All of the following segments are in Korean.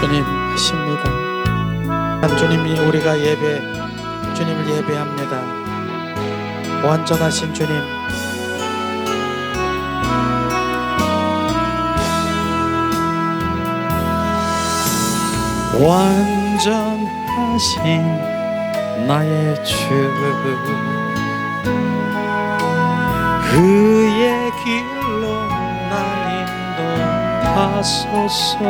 주님 하십니다. 주님이 우리가 주님을 예배합니다. 완전하신 주님, 완전하신 나의 주, 그의 길로 날 인도하소서.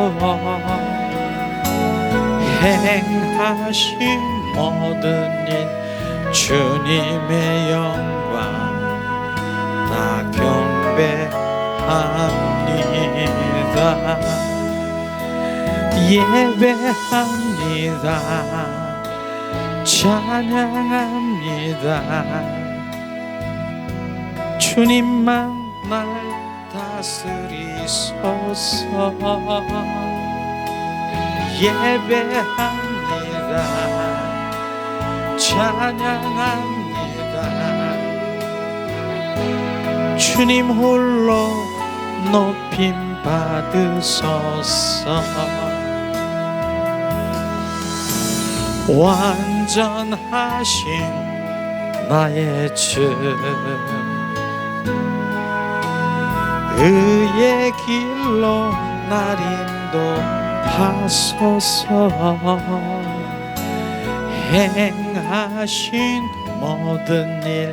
행하신 모든 일 주님의 영광 다 경배합니다. 예배합니다. 찬양합니다. 주님만 날 다스리소서. 예배합니다. 찬양합니다. 주님 홀로 높임 받으소서. 완전하신 나의 주, 그의 길로 날 인도하소서. 행하신 모든 일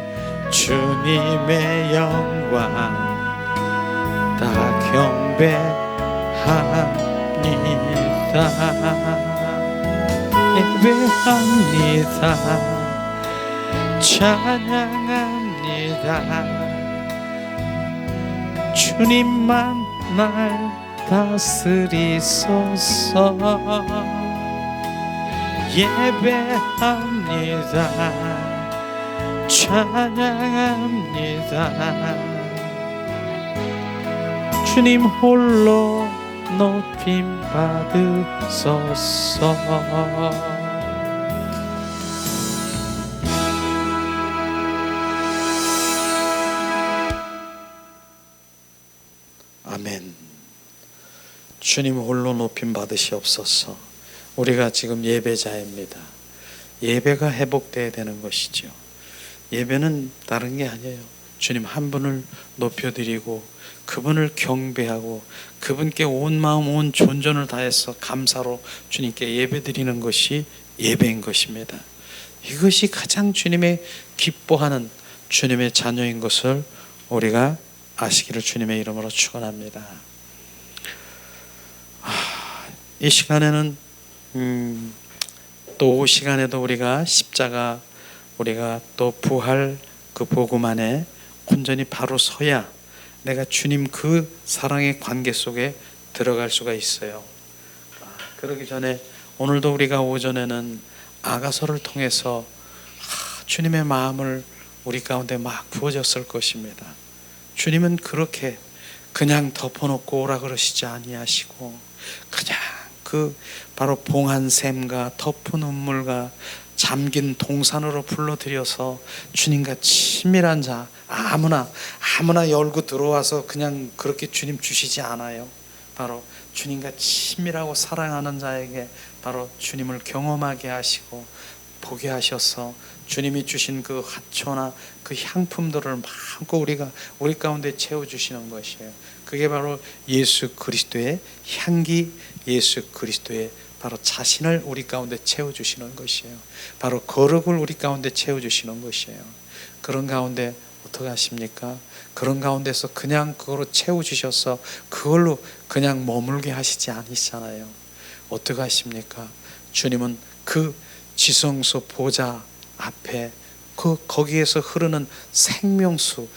주님의 영광 다 경배합니다. 예배합니다. 찬양합니다. 주님만 날 다스리소서. 예배합니다. 찬양합니다. 주님 홀로 높임 받으소서. 아멘. 주님 홀로 높임 받으시옵소서. 우리가 지금 예배자입니다. 예배가 회복되어야 되는 것이죠. 예배는 다른 게 아니에요. 주님 한 분을 높여드리고 그분을 경배하고 그분께 온 마음 온 존전을 다해서 감사로 주님께 예배드리는 것이 예배인 것입니다. 이것이 가장 주님의 기뻐하는 주님의 자녀인 것을 우리가 아시기를 주님의 이름으로 축원합니다. 이 시간에는 또 시간에도 우리가 십자가, 우리가 또 부활 그 복음 안에 온전히 바로 서야 내가 주님 그 사랑의 관계 속에 들어갈 수가 있어요. 그러기 전에 오늘도 우리가 오전에는 아가서를 통해서 주님의 마음을 우리 가운데 막 부어졌을 것입니다. 주님은 그렇게 그냥 덮어놓고 오라 그러시지 아니하시고 그냥 그 바로 봉한 샘과 덮은 눈물과 잠긴 동산으로 불러들여서 주님과 친밀한 자 아무나 열고 들어와서 그냥 그렇게 주님 주시지 않아요. 바로 주님과 친밀하고 사랑하는 자에게 바로 주님을 경험하게 하시고 보게 하셔서 주님이 주신 그 화초나 그 향품들을 마음껏 우리 가운데 채워주시는 것이에요. 그게 바로 예수 그리스도의 향기, 예수 그리스도의 바로 자신을 우리 가운데 채워주시는 것이에요. 바로 거룩을 우리 가운데 채워주시는 것이에요. 그런 가운데 어떻게 하십니까? 그런 가운데서 그냥 그거로 채워주셔서 그걸로 그냥 머물게 하시지 않으시잖아요. 어떻게 하십니까? 주님은 그 지성소 보좌 앞에 거기에서 흐르는 생명수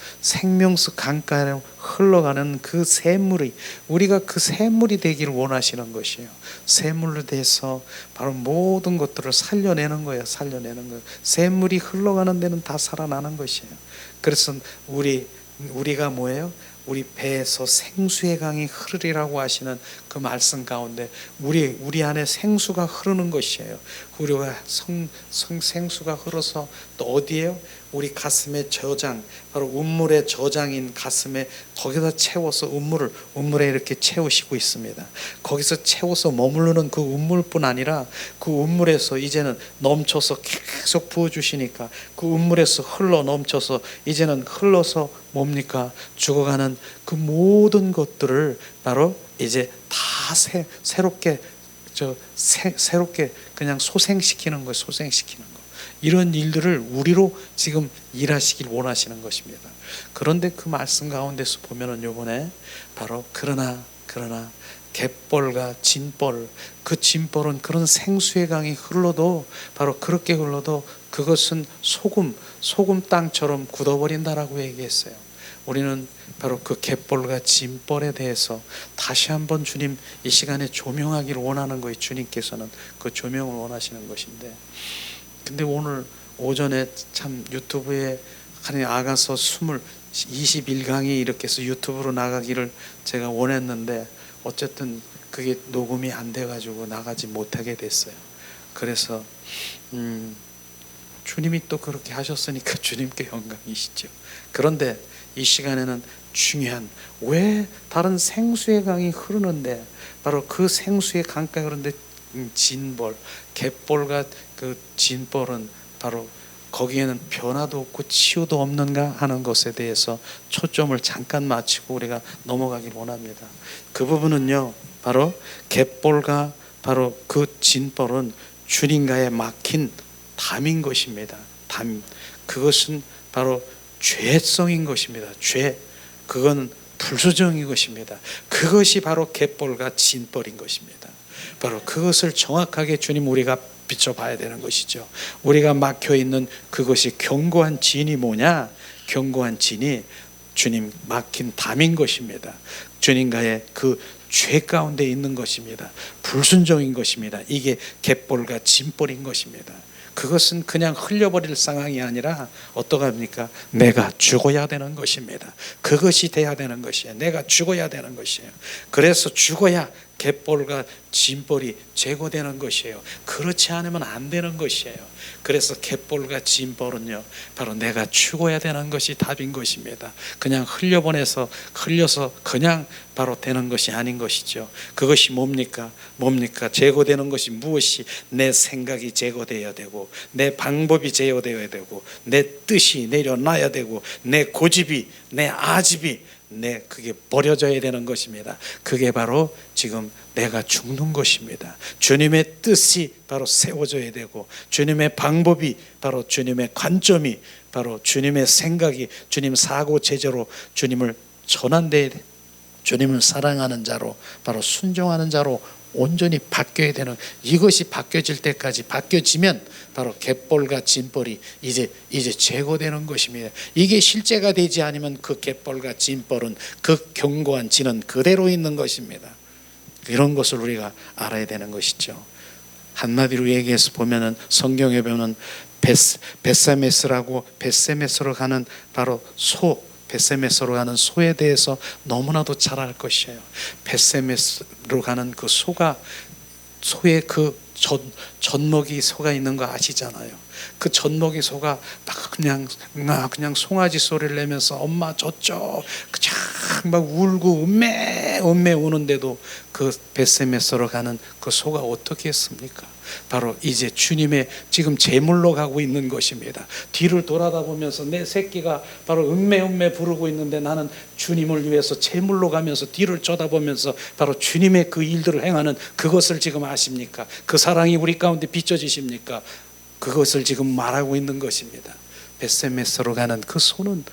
강가로 흘러가는 그 샘물이 우리가 그 샘물이 되기를 원하시는 것이에요. 샘물로 돼서 바로 모든 것들을 살려내는 거예요. 샘물이 흘러가는 데는 다 살아나는 것이에요. 그래서 우리가 뭐예요? 우리 배에서 생수의 강이 흐르리라고 하시는 그 말씀 가운데 우리 안에 생수가 흐르는 것이에요. 우리가 생수가 흘러서 또 어디에요? 우리 가슴의 저장, 바로 운물의 저장인 가슴에 거기다 채워서 운물에 이렇게 채우시고 있습니다. 거기서 채워서 머무르는 그 운물뿐 아니라 그 운물에서 이제는 넘쳐서 계속 부어주시니까 그 운물에서 흘러 넘쳐서 이제는 흘러서 뭡니까? 죽어가는 그 모든 것들을 바로 이제 다 새롭게 새롭게 그냥 소생시키는 거예요. 소생시키는 거. 이런 일들을 우리로 지금 일하시길 원하시는 것입니다. 그런데 그 말씀 가운데서 보면은 요번에 바로 그러나 갯벌과 진벌, 그 진벌은 그런 생수의 강이 흘러도 바로 그렇게 흘러도 그것은 소금 땅처럼 굳어버린다라고 얘기했어요. 우리는 바로 그 갯벌과 진벌에 대해서 다시 한번 주님 이 시간에 조명하기를 원하는 거예요. 주님께서는 그 조명을 원하시는 것인데, 근데 오늘 오전에 참 유튜브에 나가서 21강이 이렇게 해서 유튜브로 나가기를 제가 원했는데 어쨌든 그게 녹음이 안 돼가지고 나가지 못하게 됐어요. 그래서 주님이 또 그렇게 하셨으니까 주님께 영광이시죠. 그런데 이 시간에는 중요한, 왜 다른 생수의 강이 흐르는데 바로 그 생수의 강가에 흐르는데 진벌, 갯벌과 그 진벌은 바로 거기에는 변화도 없고 치유도 없는가 하는 것에 대해서 초점을 잠깐 맞추고 우리가 넘어가길 원합니다. 그 부분은요, 바로 갯벌과 바로 그 진벌은 주님과의 막힌 담인 것입니다. 담, 그것은 바로 죄성인 것입니다. 죄, 그건 불수정인 것입니다. 그것이 바로 갯벌과 진벌인 것입니다. 바로 그것을 정확하게 주님 우리가 비춰봐야 되는 것이죠. 우리가 막혀있는 그것이 견고한 진이 뭐냐? 견고한 진이 주님 막힌 담인 것입니다. 주님과의 그 죄 가운데 있는 것입니다. 불순종인 것입니다. 이게 갯벌과 진벌인 것입니다. 그것은 그냥 흘려버릴 상황이 아니라 어떡합니까? 내가 죽어야 되는 것입니다. 그것이 돼야 되는 것이에요. 내가 죽어야 되는 것이에요. 그래서 죽어야 갯벌과 진벌이 제거되는 것이에요. 그렇지 않으면 안 되는 것이에요. 그래서 갯벌과 진벌은요, 바로 내가 죽어야 되는 것이 답인 것입니다. 그냥 흘려서 그냥 바로 되는 것이 아닌 것이죠. 그것이 뭡니까? 제거되는 것이 무엇이? 내 생각이 제거되어야 되고, 내 방법이 제거되어야 되고, 내 뜻이 내려놔야 되고, 내 고집이, 내 아집이 그게 버려져야 되는 것입니다. 그게 바로 지금 내가 죽는 것입니다. 주님의 뜻이 바로 세워져야 되고, 주님의 방법이 바로 주님의 관점이 바로 주님의 생각이 주님 사고 제재로 주님을 전환돼야 돼. 주님을 사랑하는 자로 바로 순종하는 자로 온전히 바뀌어야 되는, 이것이 바뀌어질 때까지, 바뀌어지면 바로 갯벌과 진벌이 이제 제거되는 것입니다. 이게 실제가 되지 않으면 그 갯벌과 진벌은, 그 견고한 진은 그대로 있는 것입니다. 이런 것을 우리가 알아야 되는 것이죠. 한마디로 얘기해서 보면은, 성경에 보면 벳세메스로 가는 바로 벳세메스로 가는 소에 대해서 너무나도 잘 알 것이에요. 벳세메스로 가는 그 소의 그 젖먹이 소가 있는 거 아시잖아요. 그 젖먹이 소가 그냥 송아지 소리를 내면서 엄마 저쪽 그냥 막 울고 음메 우는데도 그 벳세메스로 가는 그 소가 어떻게 했습니까? 바로 이제 주님의 지금 제물로 가고 있는 것입니다. 뒤를 돌아다보면서 내 새끼가 바로 음메 부르고 있는데 나는 주님을 위해서 제물로 가면서 뒤를 쳐다보면서 바로 주님의 그 일들을 행하는 그것을 지금 아십니까? 그 사랑이 우리 가운데 비춰지십니까? 그것을 지금 말하고 있는 것입니다. 벳세메스로 가는 그 소는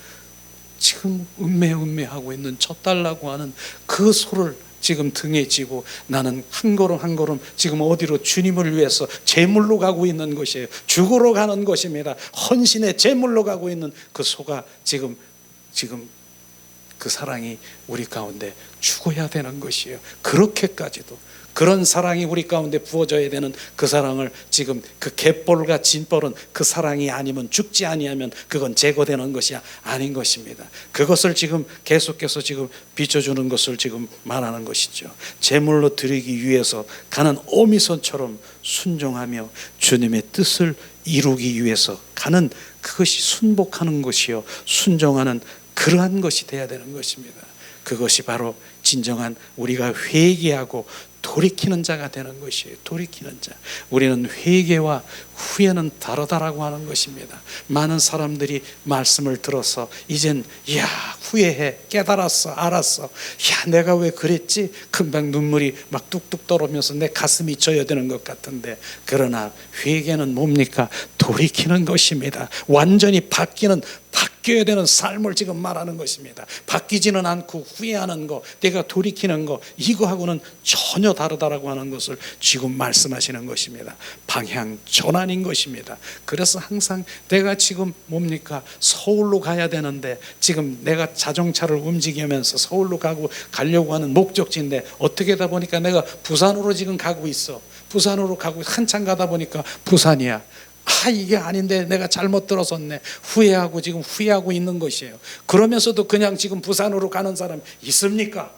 지금 음메 하고 있는 젖달라고 하는 그 소를 지금 등에 지고 나는 한 걸음 지금 어디로? 주님을 위해서 제물로 가고 있는 것이에요. 죽으러 가는 것입니다. 헌신의 제물로 가고 있는 그 소가 지금 그 사랑이 우리 가운데 죽어야 되는 것이에요. 그렇게까지도 그런 사랑이 우리 가운데 부어져야 되는 그 사랑을 지금 그 갯벌과 진벌은 그 사랑이 아니면 죽지 아니하면 그건 제거되는 것이 아닌 것입니다. 그것을 지금 계속해서 지금 비춰주는 것을 지금 말하는 것이죠. 제물로 드리기 위해서 가는 오미손처럼 순종하며 주님의 뜻을 이루기 위해서 가는 그것이 순복하는 것이요 순종하는 그러한 것이 되어야 되는 것입니다. 그것이 바로 진정한 우리가 회개하고 돌이키는 자가 되는 것이에요. 돌이키는 자. 우리는 회개와 후회는 다르다라고 하는 것입니다. 많은 사람들이 말씀을 들어서 이젠 야 후회해 깨달았어 알았어 야 내가 왜 그랬지 금방 눈물이 막 뚝뚝 떨어오면서 내 가슴이 져야 되는 것 같은데 그러나 회개는 뭡니까? 돌이키는 것입니다. 완전히 바뀌어야 되는 삶을 지금 말하는 것입니다. 바뀌지는 않고 후회하는 거 내가 돌이키는 거 이거하고는 전혀 다르다라고 하는 것을 지금 말씀하시는 것입니다. 방향 전환인 것입니다. 그래서 항상 내가 지금 뭡니까? 서울로 가야 되는데 지금 내가 자동차를 움직이면서 서울로 가려고 하는 목적지인데 어떻게 하다 보니까 내가 부산으로 지금 가고 있어. 부산으로 가고 한참 가다 보니까 부산이야. 이게 아닌데 내가 잘못 들어섰네. 지금 후회하고 있는 것이에요. 그러면서도 그냥 지금 부산으로 가는 사람 있습니까?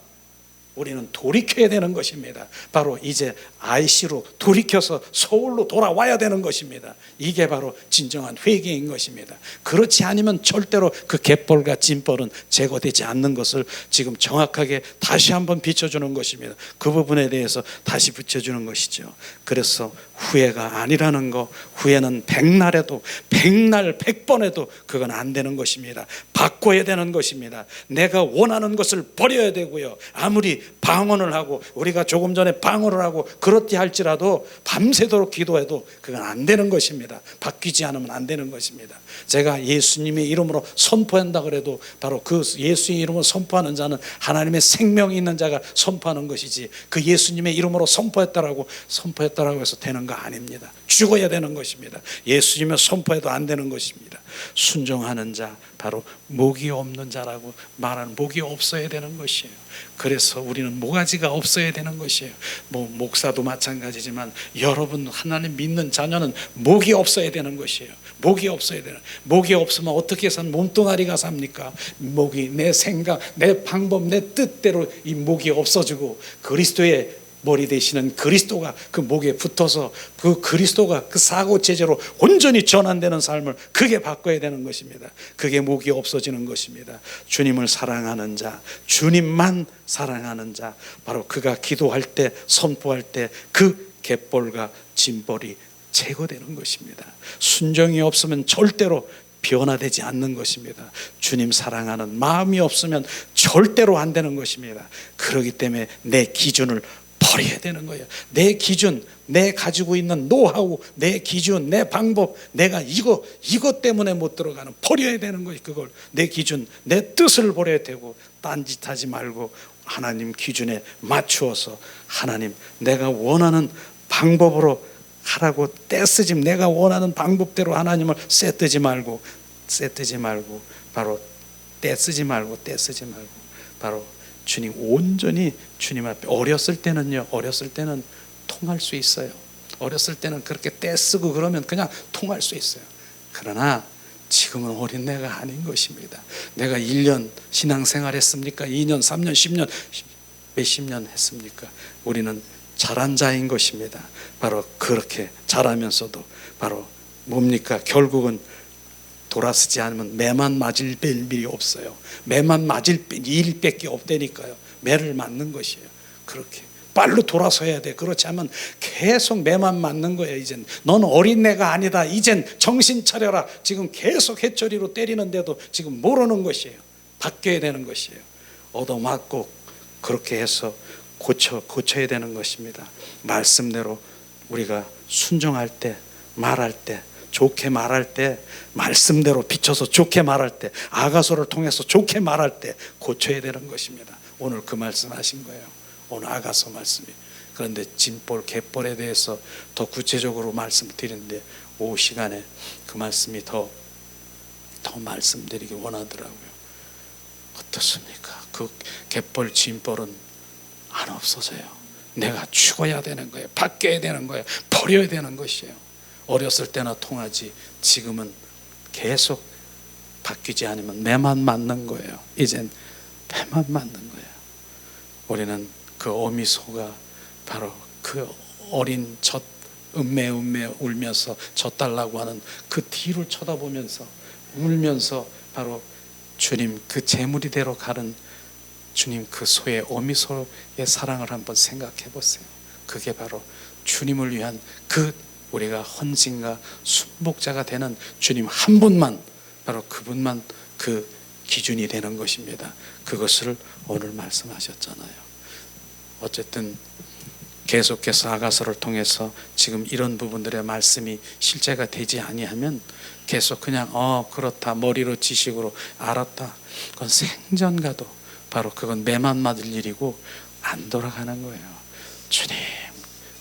우리는 돌이켜야 되는 것입니다. 바로 이제 IC로 돌이켜서 서울로 돌아와야 되는 것입니다. 이게 바로 진정한 회개인 것입니다. 그렇지 않으면 절대로 그 갯벌과 진벌은 제거되지 않는 것을 지금 정확하게 다시 한번 비춰주는 것입니다. 그 부분에 대해서 다시 비춰주는 것이죠. 그래서 후회가 아니라는 거, 후회는 백날에도 백날 백번에도 그건 안 되는 것입니다. 바꿔야 되는 것입니다. 내가 원하는 것을 버려야 되고요. 아무리 방언을 하고 우리가 조금 전에 방언을 하고 그렇디 할지라도 밤새도록 기도해도 그건 안 되는 것입니다. 바뀌지 않으면 안 되는 것입니다. 제가 예수님의 이름으로 선포한다 그래도 바로 그 예수의 이름으로 선포하는 자는 하나님의 생명이 있는 자가 선포하는 것이지 그 예수님의 이름으로 선포했다라고 해서 되는 거 아닙니다. 죽어야 되는 것입니다. 예수님의 선포해도 안 되는 것입니다. 순종하는 자 바로 목이 없는 자라고 말하는 목이 없어야 되는 것이에요. 그래서 우리는 모가지가 없어야 되는 것이에요. 목사도 마찬가지지만 여러분 하나님 믿는 자녀는 목이 없어야 되는 것이에요. 목이 없어야 되는. 목이 없으면 어떻게 해서 몸뚱아리가 삽니까? 목이 내 생각, 내 방법, 내 뜻대로 이 목이 없어지고 그리스도의 머리 되시는 그리스도가 그 목에 붙어서 그 그리스도가 그 사고체제로 온전히 전환되는 삶을 그게 바꿔야 되는 것입니다. 그게 목이 없어지는 것입니다. 주님을 사랑하는 자, 주님만 사랑하는 자, 바로 그가 기도할 때 선포할 때 그 갯벌과 진벌이 제거되는 것입니다. 순종이 없으면 절대로 변화되지 않는 것입니다. 주님 사랑하는 마음이 없으면 절대로 안 되는 것입니다. 그렇기 때문에 내 기준을 버려야 되는 거예요. 내 기준, 내 가지고 있는 노하우, 내 기준, 내 방법, 내가 이것 때문에 못 들어가는 버려야 되는 거예요. 그걸 내 기준, 내 뜻을 버려야 되고 딴짓하지 말고 하나님 기준에 맞추어서 하나님 내가 원하는 방법으로 하라고 떼쓰지 내가 원하는 방법대로 하나님을 떼쓰지 말고 바로 떼쓰지 말고 바로 주님 온전히 주님 앞에 어렸을 때는 통할 수 있어요. 어렸을 때는 그렇게 떼쓰고 그러면 그냥 통할 수 있어요. 그러나 지금은 어린애가 아닌 것입니다. 내가 1년 신앙생활 했습니까? 2년, 3년, 10년, 몇십 년 했습니까? 우리는 자란 자인 것입니다. 바로 그렇게 자라면서도 바로 뭡니까? 결국은 돌아서지 않으면 매만 맞을 일이 없어요. 매만 맞을 일밖에 없다니까요. 매를 맞는 것이에요. 그렇게 빨로 돌아서야 돼. 그렇지 않으면 계속 매만 맞는 거예요. 이젠 넌 어린애가 아니다. 이젠 정신 차려라. 지금 계속 해초리로 때리는데도 지금 모르는 것이에요. 바뀌어야 되는 것이에요. 얻어맞고 그렇게 해서 고쳐야 되는 것입니다. 말씀대로 우리가 순종할 때, 말할 때, 좋게 말할 때, 말씀대로 비춰서 좋게 말할 때, 아가서를 통해서 좋게 말할 때 고쳐야 되는 것입니다. 오늘 그 말씀하신 거예요. 오늘 아가서 말씀이. 그런데 진볼, 갯벌에 대해서 더 구체적으로 말씀드리는데 오후 시간에 그 말씀이 더 말씀드리기 원하더라고요. 어떻습니까? 그 갯벌 짐벌은 안 없어져요. 내가 죽어야 되는 거예요. 바뀌어야 되는 거예요. 버려야 되는 것이에요. 어렸을 때나 통하지 지금은 계속 바뀌지 않으면 매만 맞는 거예요. 이젠 매만 맞는 거예요. 우리는 그 어미소가 바로 그 어린 젖 음매 울면서 젖 달라고 하는 그 뒤를 쳐다보면서 울면서 바로 주님 그 재물이 되러 가는 주님 그 소의 어미소의 사랑을 한번 생각해 보세요. 그게 바로 주님을 위한 그 우리가 헌신과 순복자가 되는 주님 한 분만, 바로 그분만 그 기준이 되는 것입니다. 그것을 오늘 말씀하셨잖아요. 어쨌든 계속해서 아가서를 통해서 지금 이런 부분들의 말씀이 실제가 되지 아니하면 계속 그냥 그렇다 머리로 지식으로 알았다, 그건 생전가도 바로 그건 매만 맞을 일이고 안 돌아가는 거예요. 주님,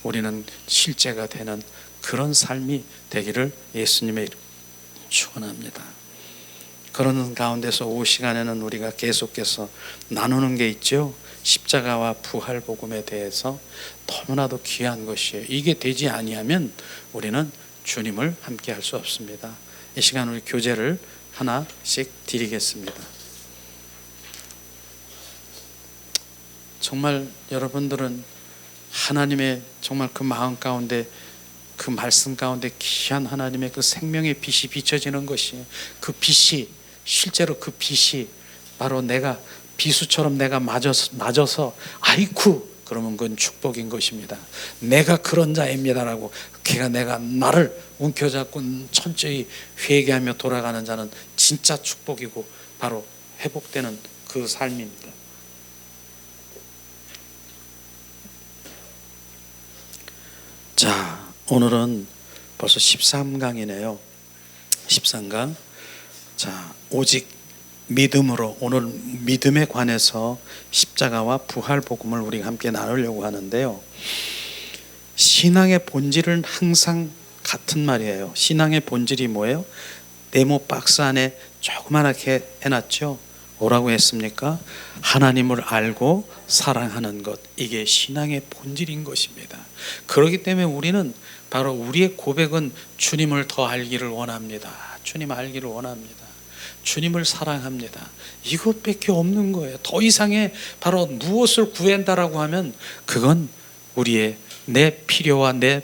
우리는 실제가 되는 그런 삶이 되기를 예수님의 이름으로 축원합니다. 그런 가운데서 오후 시간에는 우리가 계속해서 나누는 게 있죠. 십자가와 부활 복음에 대해서 너무나도 귀한 것이에요. 이게 되지 아니하면 우리는 주님을 함께 할 수 없습니다. 이 시간 우리 교제를 하나씩 드리겠습니다. 정말 여러분들은 하나님의 정말 그 마음 가운데 그 말씀 가운데 귀한 하나님의 그 생명의 빛이 비춰지는 것이에요. 그 빛이 실제로 그 빛이 바로 내가 비수처럼 내가 맞아서 아이쿠 그러면 그건 축복인 것입니다. 내가 그런 자입니다라고 내가 나를 움켜잡고 철저히 회개하며 돌아가는 자는 진짜 축복이고 바로 회복되는 그 삶입니다. 자, 오늘은 벌써 13강이네요. 13강. 자, 오직 믿음으로, 오늘 믿음에 관해서 십자가와 부활 복음을 우리가 함께 나누려고 하는데요. 신앙의 본질은 항상 같은 말이에요. 신앙의 본질이 뭐예요? 네모 박스 안에 조그맣게 해놨죠. 뭐라고 했습니까? 하나님을 알고 사랑하는 것, 이게 신앙의 본질인 것입니다. 그렇기 때문에 우리는 바로 우리의 고백은 주님을 더 알기를 원합니다. 주님 알기를 원합니다. 주님을 사랑합니다. 이것밖에 없는 거예요. 더 이상의 바로 무엇을 구한다라고 하면 그건 우리의 내 필요와 내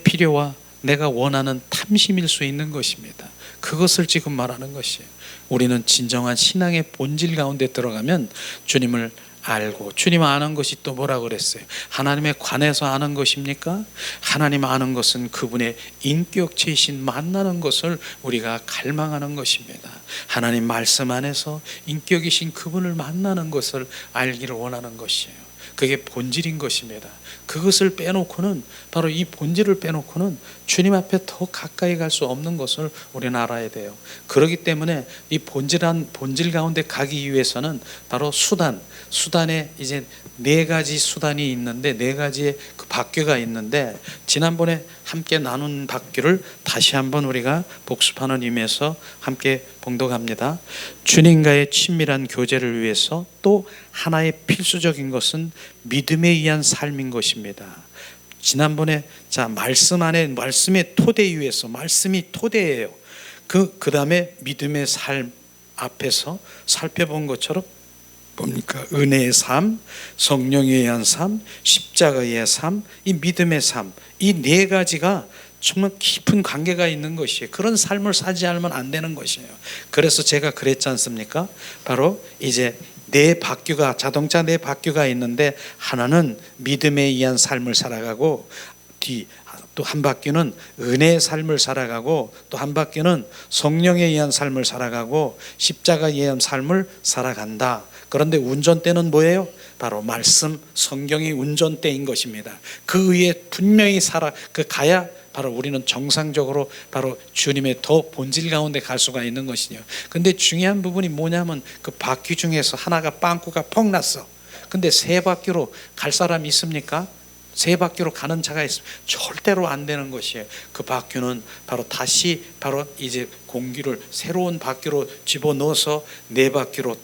필요와 내가 원하는 탐심일 수 있는 것입니다. 그것을 지금 말하는 것이에요. 우리는 진정한 신앙의 본질 가운데 들어가면 주님을 알고, 주님 아는 것이 또 뭐라고 그랬어요? 하나님에 관해서 아는 것입니까? 하나님 아는 것은 그분의 인격체이신 만나는 것을 우리가 갈망하는 것입니다. 하나님 말씀 안에서 인격이신 그분을 만나는 것을 알기를 원하는 것이에요. 그게 본질인 것입니다. 그것을 빼놓고는, 바로 이 본질을 빼놓고는 주님 앞에 더 가까이 갈 수 없는 것을 우리는 알아야 돼요. 그렇기 때문에 이 본질 가운데 가기 위해서는 바로 수단에 이제 네 가지 수단이 있는데, 네 가지의 그 바퀴가 있는데, 지난번에 함께 나눈 바퀴를 다시 한번 우리가 복습하는 의미에서 함께 봉독합니다. 주님과의 친밀한 교제를 위해서 또 하나의 필수적인 것은 믿음에 의한 삶인 것입니다. 지난번에 말씀 안에, 말씀의 토대 위에서, 말씀이 토대예요. 그 다음에 믿음의 삶 앞에서 살펴본 것처럼 뭡니까? 은혜의 삶, 성령에 의한 삶, 십자가에 의한 삶, 이 믿음의 삶, 이 네 가지가 정말 깊은 관계가 있는 것이에요. 그런 삶을 살지 않으면 안 되는 것이에요. 그래서 제가 그랬지 않습니까? 바로 이제 자동차 네 바퀴가 있는데, 하나는 믿음에 의한 삶을 살아가고, 또 한 바퀴는 은혜의 삶을 살아가고, 또 한 바퀴는 성령에 의한 삶을 살아가고, 십자가에 의한 삶을 살아간다. 그런데 운전대는 뭐예요? 바로 말씀, 성경이 운전대인 것입니다. 그 위에 분명히 가야 바로 우리는 정상적으로 바로 주님의 더 본질 가운데 갈 수가 있는 것이죠. 근데 중요한 부분이 뭐냐면, 그 바퀴 중에서 하나가 빵꾸가 펑 났어. 근데 세 바퀴로 갈 사람이 있습니까? 세 바퀴로 가는 차가 있으면 절대로 안 되는 것이에요. 그 바퀴는 바로 다시 바로 이제 공기를 새로운 바퀴로 집어넣어서 네 바퀴로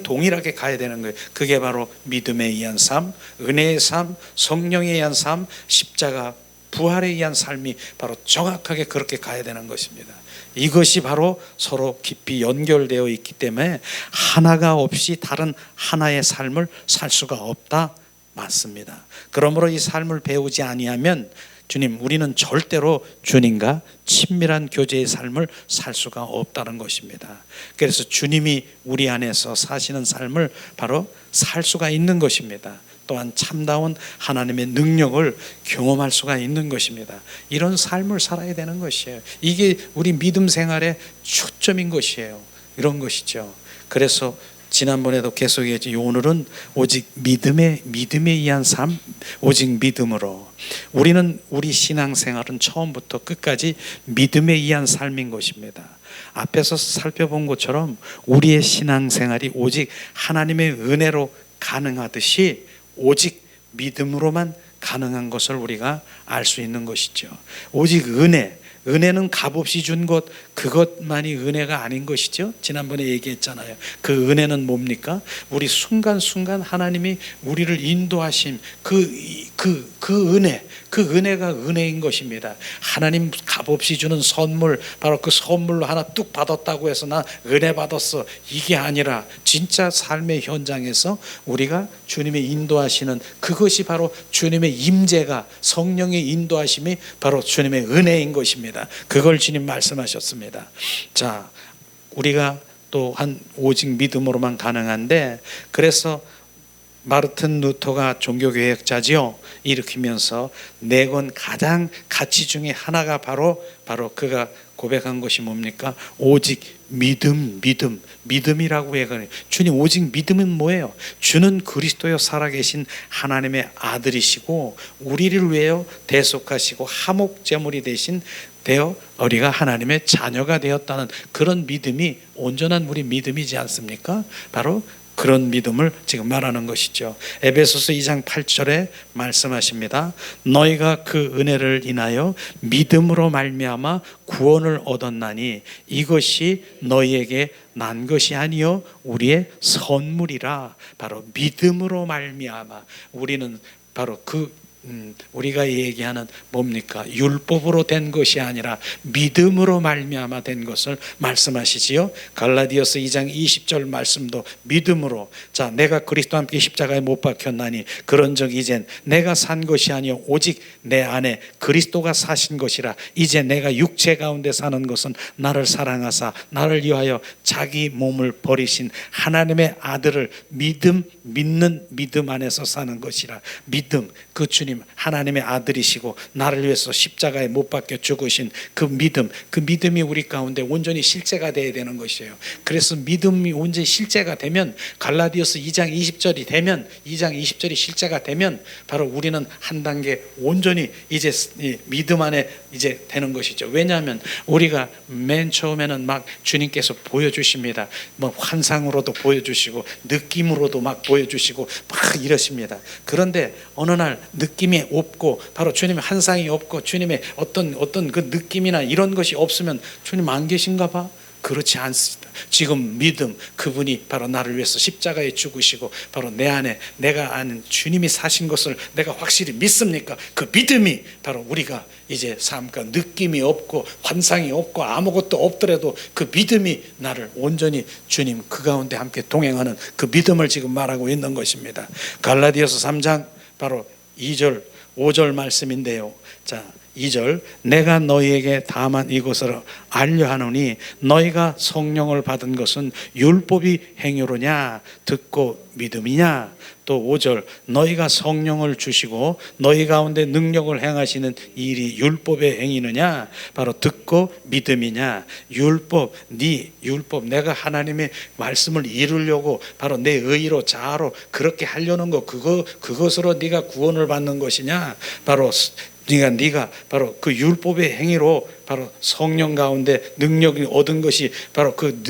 동일하게 가야 되는 거예요. 그게 바로 믿음에 의한 삶, 은혜의 삶, 성령에 의한 삶, 십자가 부활에 의한 삶이 바로 정확하게 그렇게 가야 되는 것입니다. 이것이 바로 서로 깊이 연결되어 있기 때문에 하나가 없이 다른 하나의 삶을 살 수가 없다. 맞습니다. 그러므로 이 삶을 배우지 아니하면 주님, 우리는 절대로 주님과 친밀한 교제의 삶을 살 수가 없다는 것입니다. 그래서 주님이 우리 안에서 사시는 삶을 바로 살 수가 있는 것입니다. 또한 참다운 하나님의 능력을 경험할 수가 있는 것입니다. 이런 삶을 살아야 되는 것이에요. 이게 우리 믿음 생활의 초점인 것이에요. 이런 것이죠. 그래서 지난번에도 계속 얘기했지, 오늘은 오직 믿음에 의한 삶, 오직 믿음으로. 우리는 우리 신앙생활은 처음부터 끝까지 믿음에 의한 삶인 것입니다. 앞에서 살펴본 것처럼 우리의 신앙생활이 오직 하나님의 은혜로 가능하듯이 오직 믿음으로만 가능한 것을 우리가 알 수 있는 것이죠. 오직 은혜는 값없이 준 것, 그것만이 은혜가 아닌 것이죠. 지난번에 얘기했잖아요. 그 은혜는 뭡니까? 우리 순간순간 하나님이 우리를 인도하신 그 은혜가 은혜인 것입니다. 하나님 값없이 주는 선물, 바로 그 선물로 하나 뚝 받았다고 해서 나 은혜 받았어, 이게 아니라 진짜 삶의 현장에서 우리가 주님의 인도하시는 그것이 바로 주님의 임재가, 성령의 인도하심이 바로 주님의 은혜인 것입니다. 그걸 주님 말씀하셨습니다. 자, 우리가 또한 오직 믿음으로만 가능한데, 그래서 마르틴 루터가 종교개혁자지요. 일으키면서 내건 가장 가치 중에 하나가 바로 그가 고백한 것이 뭡니까? 오직 믿음이라고 해요. 주님, 오직 믿음은 뭐예요? 주는 그리스도여 살아계신 하나님의 아들이시고 우리를 위하여 대속하시고 화목제물이 되신 되어 우리가 하나님의 자녀가 되었다는 그런 믿음이 온전한 우리 믿음이지 않습니까? 바로 그런 믿음을 지금 말하는 것이죠. 에베소서 2장 8절에 말씀하십니다. 너희가 그 은혜를 인하여 믿음으로 말미암아 구원을 얻었나니 이것이 너희에게 난 것이 아니요 우리의 선물이라. 바로 믿음으로 말미암아 우리는 바로 우리가 얘기하는 뭡니까? 율법으로 된 것이 아니라 믿음으로 말미암아 된 것을 말씀하시지요. 갈라디아서 2장 20절 말씀도 믿음으로, 자, 내가 그리스도와 함께 십자가에 못 박혔나니 그런즉 이젠 내가 산 것이 아니요 오직 내 안에 그리스도가 사신 것이라. 이제 내가 육체 가운데 사는 것은 나를 사랑하사 나를 위하여 자기 몸을 버리신 하나님의 아들을 믿는 믿음 안에서 사는 것이라. 믿음, 그 주님 하나님의 아들이시고 나를 위해서 십자가에 못 박혀 죽으신 그 믿음이 우리 가운데 온전히 실제가 되어야 되는 것이에요. 그래서 믿음이 온전히 실제가 되면, 갈라디아서 2장 20절이 되면, 2장 20절이 실제가 되면 바로 우리는 한 단계 온전히 이제 믿음 안에 이제 되는 것이죠. 왜냐하면 우리가 맨 처음에는 막 주님께서 보여주십니다. 뭐 환상으로도 보여주시고 느낌으로도 막 보여주시고 막 이러십니다. 그런데 어느 날 느낌이 없고 바로 주님의 환상이 없고 주님의 어떤 그 느낌이나 이런 것이 없으면 주님 안 계신가 봐? 그렇지 않습니다. 지금 믿음, 그분이 바로 나를 위해서 십자가에 죽으시고 바로 내 안에 내가 아는 주님이 사신 것을 내가 확실히 믿습니까? 그 믿음이 바로 우리가 이제 삶과 느낌이 없고 환상이 없고 아무것도 없더라도 그 믿음이 나를 온전히 주님 그 가운데 함께 동행하는 그 믿음을 지금 말하고 있는 것입니다. 갈라디아서 3장 바로 2절 5절 말씀인데요. 자, 2절, 내가 너희에게 다만 이것을 알려 하노니 너희가 성령을 받은 것은 율법이 행위로냐 듣고 믿음이냐. 또 5절, 너희가 성령을 주시고 너희 가운데 능력을 행하시는 일이 율법의 행위느냐 바로 듣고 믿음이냐. 율법, 내가 하나님의 말씀을 이루려고 바로 내 의로 자아로 그렇게 하려는 거, 그것으로 네가 구원을 받는 것이냐. 바로 네가 바로 그 율법의 행위로 바로 성령 가운데 능력이 얻은 것이 바로 그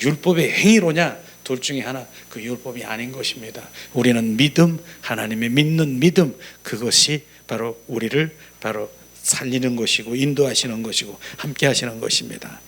율법의 행위로냐. 둘 중에 하나, 그 율법이 아닌 것입니다. 우리는 믿음, 하나님의 믿는 믿음, 그것이 바로 우리를 바로 살리는 것이고 인도하시는 것이고 함께 하시는 것입니다.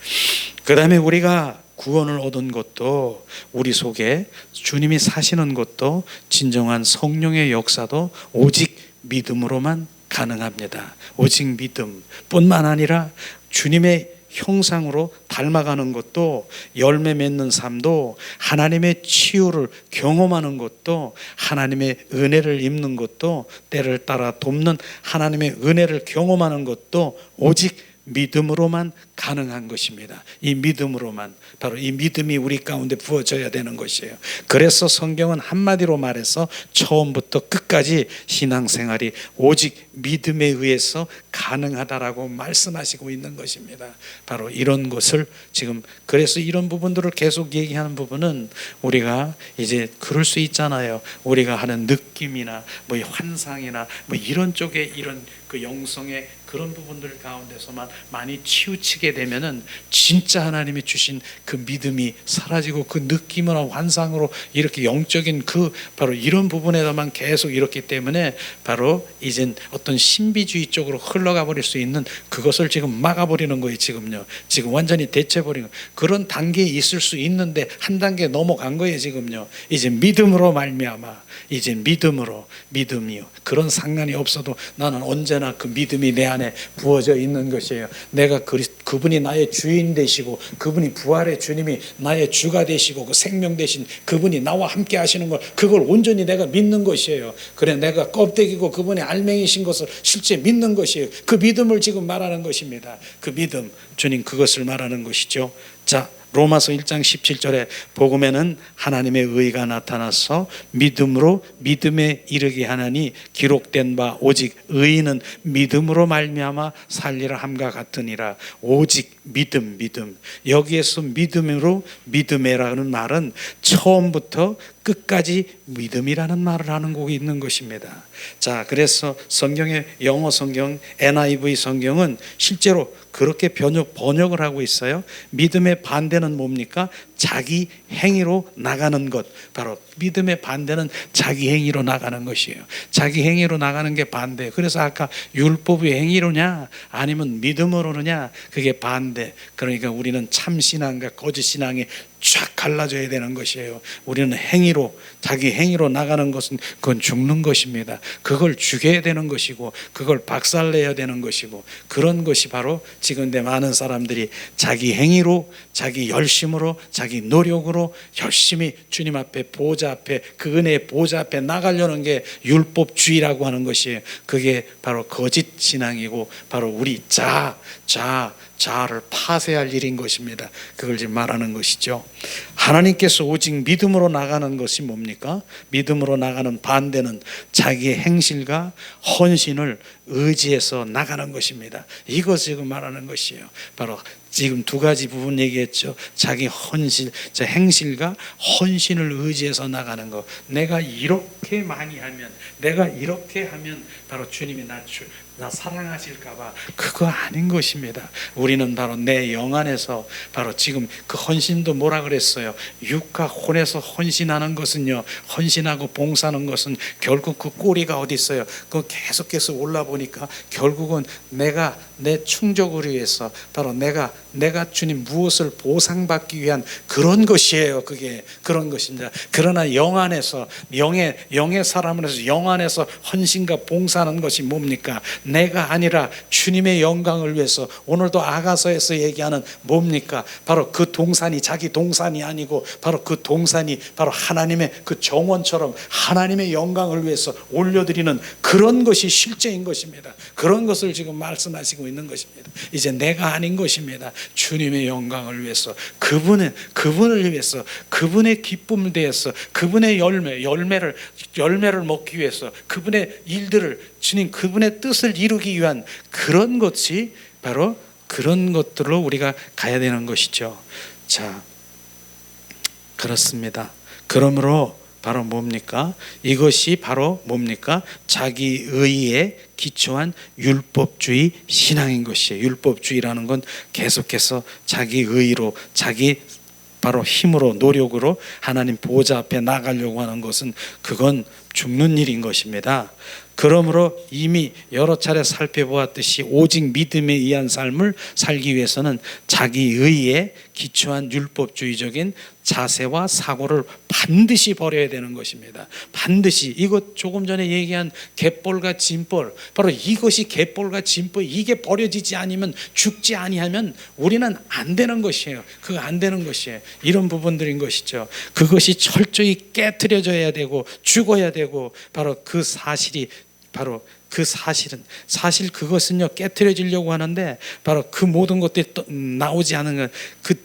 그 다음에 우리가 구원을 얻은 것도, 우리 속에 주님이 사시는 것도, 진정한 성령의 역사도 오직 믿음으로만 가능합니다. 오직 믿음뿐만 아니라 주님의 형상으로 닮아가는 것도, 열매 맺는 삶도, 하나님의 치유를 경험하는 것도, 하나님의 은혜를 입는 것도, 때를 따라 돕는 하나님의 은혜를 경험하는 것도 오직 믿음으로만 가능한 것입니다. 이 믿음으로만, 바로 이 믿음이 우리 가운데 부어져야 되는 것이에요. 그래서 성경은 한마디로 말해서 처음부터 끝까지 신앙생활이 오직 믿음에 의해서 가능하다라고 말씀하시고 있는 것입니다. 바로 이런 것을 지금, 그래서 이런 부분들을 계속 얘기하는 부분은 우리가 이제 그럴 수 있잖아요. 우리가 하는 느낌이나 뭐 환상이나 뭐 이런 쪽에 이런 그 영성의 그런 부분들 가운데서만 많이 치우치게 되면은 진짜 하나님이 주신 그 믿음이 사라지고, 그 느낌이나 환상으로 이렇게 영적인 그 바로 이런 부분에서만 계속 이렇기 때문에 바로 이젠 어떤 신비주의 쪽으로 흘러가 버릴 수 있는 그것을 지금 막아버리는 거예요. 지금 완전히 대체버리는 그런 단계에 있을 수 있는데 한 단계 넘어간 거예요. 지금요. 이제 믿음으로 말미암아, 이제 믿음이요. 그런 상관이 없어도 나는 언제나 그 믿음이 내 안에 부어져 있는 것이에요. 내가 그분이 나의 주인 되시고, 그분이 부활의 주님이 나의 주가 되시고, 그 생명 되신 그분이 나와 함께 하시는 걸, 그걸 온전히 내가 믿는 것이에요. 그래, 내가 껍데기고 그분이 알맹이신 것을 실제 믿는 것이에요. 그 믿음을 지금 말하는 것입니다. 그 믿음, 주님 그것을 말하는 것이죠. 자, 로마서 1장 17절에 복음에는 하나님의 의가 나타나서 믿음으로 믿음에 이르게 하나니 기록된 바 오직 의인은 믿음으로 말미암아 살리라 함과 같으니라. 오직 믿음. 여기에서 믿음으로 믿음이라는 말은 처음부터 끝까지 믿음이라는 말을 하는 곡이 있는 것입니다. 자, 그래서 성경의 영어 성경 NIV 성경은 실제로 그렇게 번역을 하고 있어요. 믿음의 반대는 뭡니까? 자기 행위로 나가는 것. 바로 믿음의 반대는 자기 행위로 나가는 것이에요. 자기 행위로 나가는 게 반대. 그래서 아까 율법의 행위로냐 아니면 믿음으로냐, 그게 반대. 그러니까 우리는 참신앙과 거짓신앙이 쫙 갈라져야 되는 것이에요. 우리는 행위로, 자기 행위로 나가는 것은 그건 죽는 것입니다. 그걸 죽여야 되는 것이고, 그걸 박살내야 되는 것이고, 그런 것이 바로 지금 내 많은 사람들이 자기 행위로, 자기 열심으로, 자기 노력으로 열심히 주님 앞에, 보좌 앞에, 그 은혜의 보좌 앞에 나가려는 게 율법주의라고 하는 것이에요. 그게 바로 거짓 신앙이고, 바로 우리 자아를 파쇄할 일인 것입니다. 그걸 지금 말하는 것이죠. 하나님께서 오직 믿음으로 나가는 것이 뭡니까? 믿음으로 나가는 반대는 자기의 행실과 헌신을 의지해서 나가는 것입니다. 이것 지금 말하는 것이에요. 바로 지금 두 가지 부분 얘기했죠. 자기 헌신, 행실과 헌신을 의지해서 나가는 것. 내가 이렇게 많이 하면, 내가 이렇게 하면 바로 주님이 나 사랑하실까봐, 그거 아닌 것입니다. 우리는 바로 내 영 안에서, 바로 지금 그 헌신도 뭐라 그랬어요? 육과 혼에서 헌신하는 것은요, 헌신하고 봉사하는 것은 결국 그 꼬리가 어디 있어요? 그거 계속해서 올라보니까 결국은 내가 내 충족을 위해서, 바로 내가 주님 무엇을 보상받기 위한 그런 것이에요. 그게 그런 것입니다. 그러나 영 안에서, 영의 사람 안에서, 영 안에서 헌신과 봉사하는 것이 뭡니까? 내가 아니라 주님의 영광을 위해서. 오늘도 아가서에서 얘기하는 뭡니까? 바로 그 동산이 자기 동산이 아니고, 바로 그 동산이 바로 하나님의 그 정원처럼 하나님의 영광을 위해서 올려드리는 그런 것이 실제인 것입니다. 그런 것을 지금 말씀하시고 있는 것입니다. 이제 내가 아닌 것입니다. 주님의 영광을 위해서, 그분을 위해서, 그분의 기쁨을 위해서, 그분의 열매를 먹기 위해서, 그분의 일들을, 주님 그분의 뜻을 이루기 위한 그런 것이 바로 그런 것들로 우리가 가야 되는 것이죠. 자, 그렇습니다. 그러므로 바로 뭡니까? 이것이 바로 뭡니까? 자기 의에 기초한 율법주의 신앙인 것이에요. 율법주의라는 건 계속해서 자기 의로, 자기 바로 힘으로 노력으로 하나님 보좌 앞에 나가려고 하는 것은 그건 죽는 일인 것입니다. 그러므로 이미 여러 차례 살펴보았듯이 오직 믿음에 의한 삶을 살기 위해서는 자기 의에 기초한 율법주의적인 자세와 사고를 반드시 버려야 되는 것입니다. 반드시. 이것 조금 전에 얘기한 갯벌과 진벌, 바로 이것이 갯벌과 진벌, 이게 버려지지 않으면, 죽지 아니하면 우리는 안 되는 것이에요. 그거 안 되는 것이에요. 이런 부분들인 것이죠. 그것이 철저히 깨트려져야 되고 죽어야 되고, 바로 그 사실이, 바로 그 사실 그것은요 깨트려지려고 하는데, 바로 그 모든 것들이 나오지 않은 건 그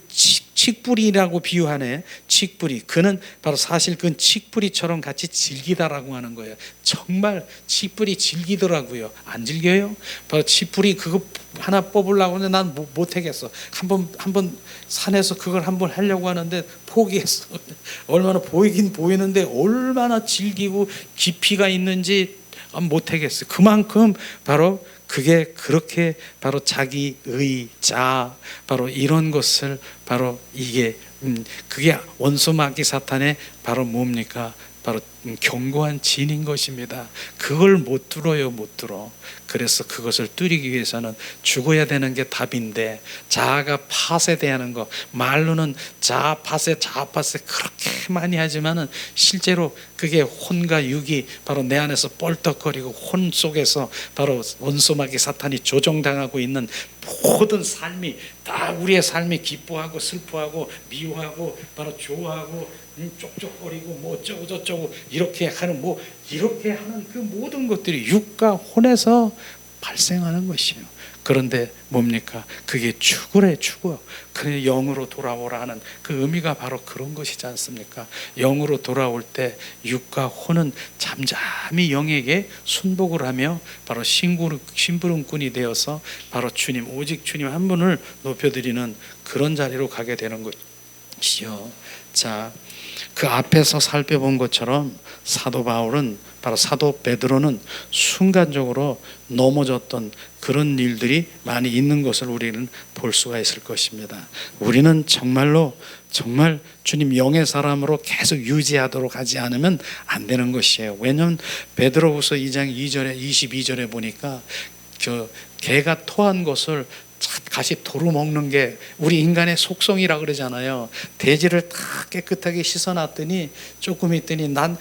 칡뿌리라고 비유하네. 칡뿌리. 그는 바로 사실 그건 칡뿌리처럼 같이 질기다라고 하는 거예요. 정말 칡뿌리 질기더라고요. 안 질겨요? 바로 칡뿌리 그거 하나 뽑으려고 하는데 난 못하겠어. 한번 산에서 그걸 한번 하려고 하는데 포기했어. 얼마나 보이긴 보이는데 얼마나 질기고 깊이가 있는지 못하겠어요. 그만큼 바로 그게 그렇게 바로 자기의 자, 바로 이런 것을, 바로 이게 그게 원수 마귀 사탄의 바로 뭡니까? 바로 견고한 진인 것입니다. 그걸 못 뚫어요, 못 뚫어. 그래서 그것을 뚫기 위해서는 죽어야 되는 게 답인데, 자아가 파쇄되는 거, 말로는 자아 파쇄 그렇게 많이 하지만은 실제로 그게 혼과 육이 바로 내 안에서 뻘떡거리고 혼 속에서 바로 원수마귀 사탄이 조종당하고 있는 모든 삶이 다, 우리의 삶이 기뻐하고 슬퍼하고 미워하고 바로 좋아하고 쪽쪽거리고 뭐 어쩌고 저쩌고 이렇게 하는 그 모든 것들이 육과 혼에서 발생하는 것이에요. 그런데 뭡니까? 그게 죽으래, 죽어. 그래 영으로 돌아오라 하는 그 의미가 바로 그런 것이지 않습니까? 영으로 돌아올 때 육과 혼은 잠잠히 영에게 순복을 하며 바로 심부름꾼이 되어서 바로 주님, 오직 주님 한 분을 높여드리는 그런 자리로 가게 되는 것이요. 자, 그 앞에서 살펴본 것처럼 사도 바울은, 바로 사도 베드로는 순간적으로 넘어졌던 그런 일들이 많이 있는 것을 우리는 볼 수가 있을 것입니다. 우리는 정말 주님 영의 사람으로 계속 유지하도록 하지 않으면 안 되는 것이에요. 왜냐하면 베드로후서 2장 2절에 22절에 보니까 개가 토한 것을 다시 도루 먹는 게 우리 인간의 속성이라 그러잖아요. 돼지를 다 깨끗하게 씻어놨더니 조금 있더니 난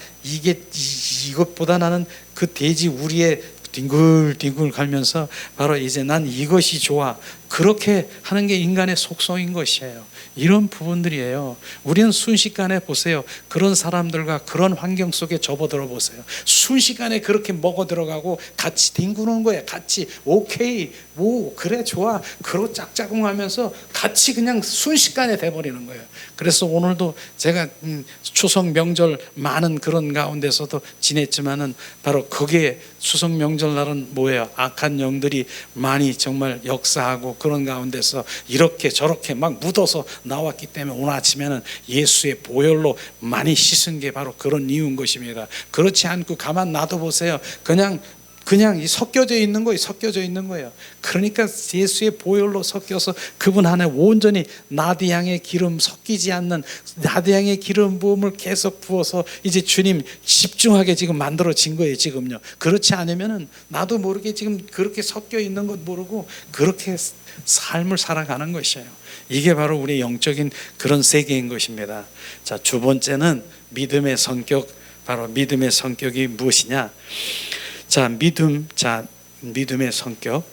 이것보다 나는 그 돼지 우리에 뒹굴뒹굴 갈면서 바로 이제 난 이것이 좋아. 그렇게 하는 게 인간의 속성인 것이에요. 이런 부분들이에요. 우리는 순식간에 보세요. 그런 사람들과 그런 환경 속에 접어들어 보세요. 순식간에 그렇게 먹어 들어가고 같이 뒹구는 거예요. 같이 오케이, 오 그래 좋아. 그러고 짝짝꿍하면서 같이 그냥 순식간에 돼버리는 거예요. 그래서 오늘도 제가 추석 명절 많은 그런 가운데서도 지냈지만은 바로 거기에 추석 명절날은 뭐예요? 악한 영들이 많이 정말 역사하고 그런 가운데서 이렇게 저렇게 막 묻어서 나왔기 때문에 오늘 아침에는 예수의 보혈로 많이 씻은 게 바로 그런 이유인 것입니다. 그렇지 않고 가만 놔둬 보세요. 그냥 섞여져 있는 거예요. 그러니까 예수의 보혈로 섞여서 그분 안에 온전히 나디향의 기름 섞이지 않는 나디향의 기름 부음을 계속 부어서 이제 주님 집중하게 지금 만들어진 거예요. 지금요. 그렇지 않으면은 나도 모르게 지금 그렇게 섞여 있는 것 모르고 그렇게 삶을 살아가는 것이에요. 이게 바로 우리의 영적인 그런 세계인 것입니다. 자, 두 번째는 믿음의 성격. 바로 믿음의 성격이 무엇이냐? 자, 믿음의 성격.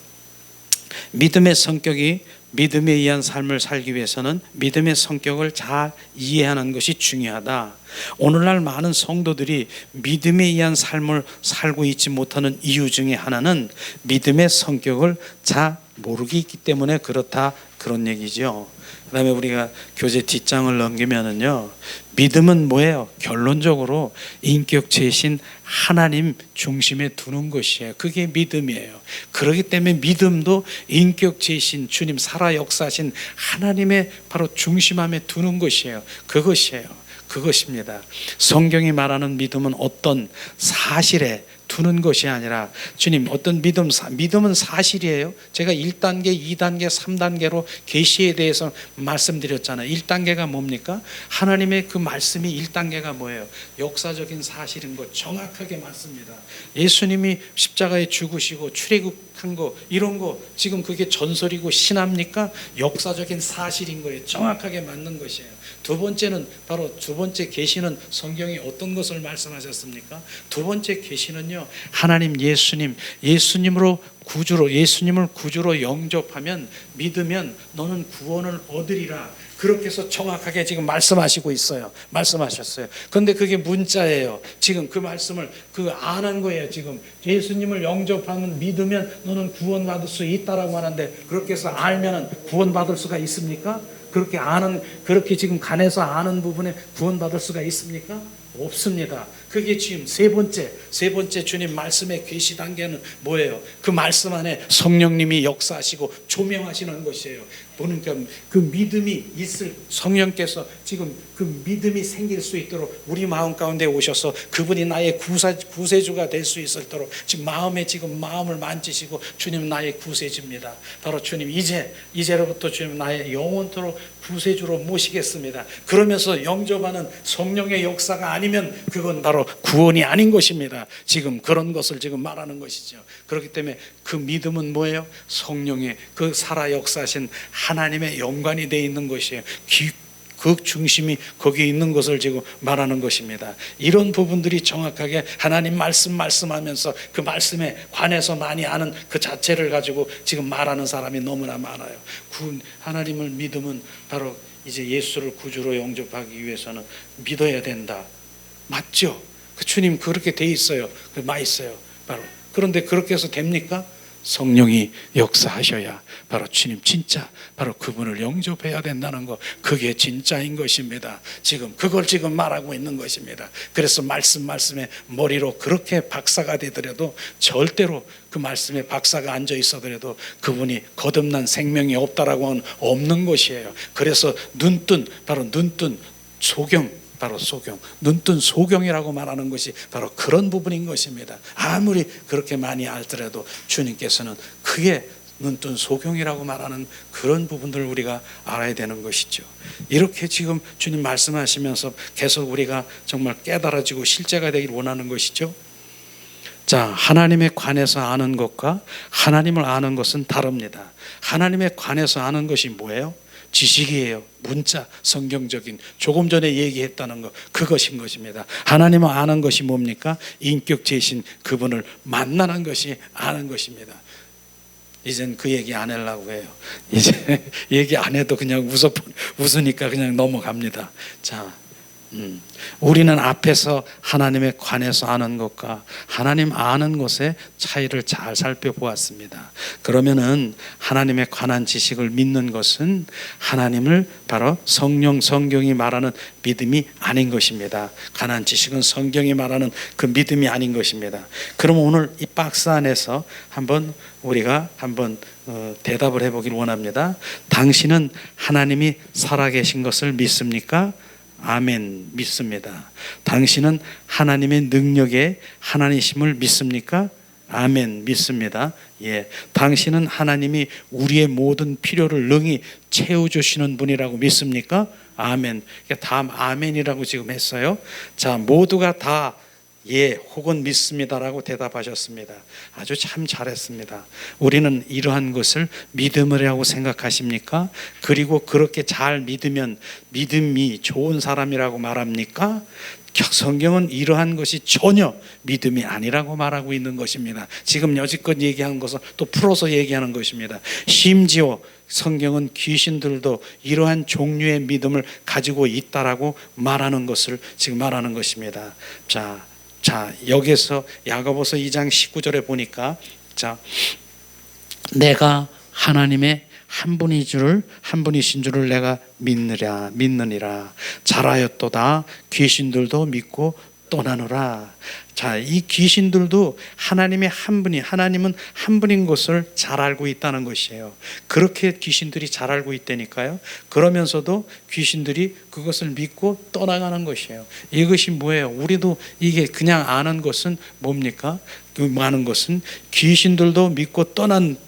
믿음의 성격이 믿음에 의한 삶을 살기 위해서는 믿음의 성격을 잘 이해하는 것이 중요하다. 오늘날 많은 성도들이 믿음에 의한 삶을 살고 있지 못하는 이유 중에 하나는 믿음의 성격을 잘 모르기 때문에 그렇다, 그런 얘기죠. 그 다음에 우리가 교재 뒷장을 넘기면은요, 믿음은 뭐예요? 결론적으로 인격체이신 하나님 중심에 두는 것이에요. 그게 믿음이에요. 그렇기 때문에 믿음도 인격체이신 주님 살아 역사하신 하나님의 바로 중심함에 두는 것이에요. 그것입니다. 성경이 말하는 믿음은 어떤 사실에 두는 것이 아니라 주님 어떤 믿음은 사실이에요. 제가 1단계, 2단계, 3단계로 계시에 대해서 말씀드렸잖아요. 1단계가 뭡니까? 하나님의 그 말씀이 1단계가 뭐예요? 역사적인 사실인 것 정확하게 맞습니다. 예수님이 십자가에 죽으시고 출애굽한 거 이런 거 지금 그게 전설이고 신합니까? 역사적인 사실인 거예요. 정확하게 맞는 것이에요. 두 번째는 바로 두 번째 계시는 성경이 어떤 것을 말씀하셨습니까? 두 번째 계시는요, 하나님 예수님을 구주로 영접하면 믿으면 너는 구원을 얻으리라. 그렇게 해서 정확하게 지금 말씀하셨어요. 그런데 그게 문자예요. 지금 그 말씀을 아는 거예요. 지금 예수님을 영접하면 믿으면 너는 구원받을 수 있다라고 하는데 그렇게 해서 알면은 구원받을 수가 있습니까? 그렇게 지금 간에서 아는 부분에 구원받을 수가 있습니까? 없습니다. 그게 지금 세 번째 주님 말씀의 계시 단계는 뭐예요? 그 말씀 안에 성령님이 역사하시고 조명하시는 것이에요. 그러니까 그 믿음이 있을 성령께서 지금 그 믿음이 생길 수 있도록 우리 마음 가운데 오셔서 그분이 나의 구세주가 될 수 있도록 지금 마음을 만지시고 주님 나의 구세주입니다. 바로 주님 이제로부터 주님 나의 영원토록 구세주로 모시겠습니다. 그러면서 영접하는 성령의 역사가 아니면 그건 바로 구원이 아닌 것입니다. 지금 그런 것을 지금 말하는 것이죠. 그렇기 때문에 그 믿음은 뭐예요? 성령의 그 살아 역사하신 하나님의 연관이 되어 있는 것이에요. 그 중심이 거기에 있는 것을 지금 말하는 것입니다. 이런 부분들이 정확하게 하나님 말씀하면서 그 말씀에 관해서 많이 아는 그 자체를 가지고 지금 말하는 사람이 너무나 많아요. 하나님을 믿으면 바로 이제 예수를 구주로 영접하기 위해서는 믿어야 된다. 맞죠? 그 주님 그렇게 돼 있어요. 맛있어요. 바로 그런데 그렇게 해서 됩니까? 성령이 역사하셔야 바로 주님 진짜 바로 그분을 영접해야 된다는 거, 그게 진짜인 것입니다. 그걸 지금 말하고 있는 것입니다. 그래서 말씀에 머리로 그렇게 박사가 되더라도 절대로 그 말씀에 박사가 앉아 있어더라도 그분이 거듭난 생명이 없다라고는 없는 것이에요. 그래서 눈뜬 눈뜬 소경이라고 말하는 것이 바로 그런 부분인 것입니다. 아무리 그렇게 많이 알더라도 주님께서는 그게 눈뜬 소경이라고 말하는 그런 부분들을 우리가 알아야 되는 것이죠. 이렇게 지금 주님 말씀하시면서 계속 우리가 정말 깨달아지고 실제가 되길 원하는 것이죠. 자, 하나님에 관해서 아는 것과 하나님을 아는 것은 다릅니다. 하나님에 관해서 아는 것이 뭐예요? 지식이에요. 문자, 성경적인 조금 전에 얘기했다는 것, 그것인 것입니다. 하나님을 아는 것이 뭡니까? 인격체이신 그분을 만나는 것이 아는 것입니다. 이젠 그 얘기 안 하려고 해요. 이제 얘기 안 해도 그냥 웃으니까 그냥 넘어갑니다. 자, 우리는 앞에서 하나님에 관해서 아는 것과 하나님 아는 것의 차이를 잘 살펴보았습니다. 그러면은 하나님에 관한 지식을 믿는 것은 하나님을 바로 성경이 말하는 믿음이 아닌 것입니다. 관한 지식은 성경이 말하는 그 믿음이 아닌 것입니다. 그럼 오늘 이 박스 안에서 우리가 한번 대답을 해보길 원합니다. 당신은 하나님이 살아계신 것을 믿습니까? 아멘, 믿습니다. 당신은 하나님의 능력에 하나님이심을 믿습니까? 아멘, 믿습니다. 예, 당신은 하나님이 우리의 모든 필요를 능히 채워주시는 분이라고 믿습니까? 아멘. 다음 아멘이라고 지금 했어요. 자, 모두가 다 예, 혹은 믿습니다라고 대답하셨습니다. 아주 참 잘했습니다. 우리는 이러한 것을 믿음이라고 생각하십니까? 그리고 그렇게 잘 믿으면 믿음이 좋은 사람이라고 말합니까? 성경은 이러한 것이 전혀 믿음이 아니라고 말하고 있는 것입니다. 지금 여지껏 얘기한 것을 또 풀어서 얘기하는 것입니다. 심지어 성경은 귀신들도 이러한 종류의 믿음을 가지고 있다라고 말하는 것을 지금 말하는 것입니다. 자, 여기서 야고보서 2장 19절에 보니까 내가 하나님의 한 분이신 줄을 내가 믿느니라. 잘하였도다. 귀신들도 믿고 떠나노라. 자, 이 귀신들도 하나님은 한 분인 것을 잘 알고 있다는 것이에요. 그렇게 귀신들이 잘 알고 있다니까요. 그러면서도 귀신들이 그것을 믿고 떠나가는 것이에요. 이것이 뭐예요? 우리도 이게 그냥 아는 것은 뭡니까? 그 많은 것은 귀신들도 믿고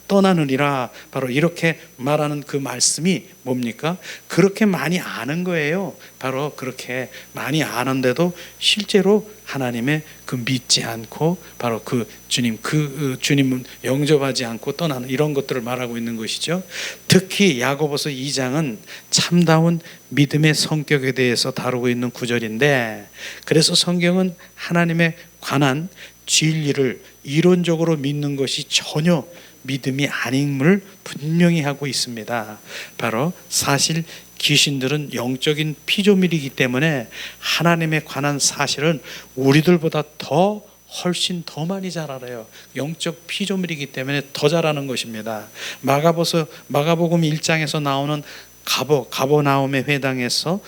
떠나느니라, 바로 이렇게 말하는 그 말씀이 뭡니까? 그렇게 많이 아는 거예요. 바로 그렇게 많이 아는데도 실제로 하나님의 그 믿지 않고 바로 그 주님은 영접하지 않고 떠나는 이런 것들을 말하고 있는 것이죠. 특히 야고보서 2장은 참다운 믿음의 성격에 대해서 다루고 있는 구절인데, 그래서 성경은 하나님에 관한 진리를 이론적으로 믿는 것이 전혀 믿음이 아님을 분명히 하고 있습니다. 바로 사실 귀신들은 영적인 피조물이기 때문에 하나님에 관한 사실은 우리들보다 훨씬 더 많이 잘 알아요. 영적 피조물이기 때문에 더 잘 아는 것입니다. 마가복음 1장에서 나오는 가버나움의 회당에서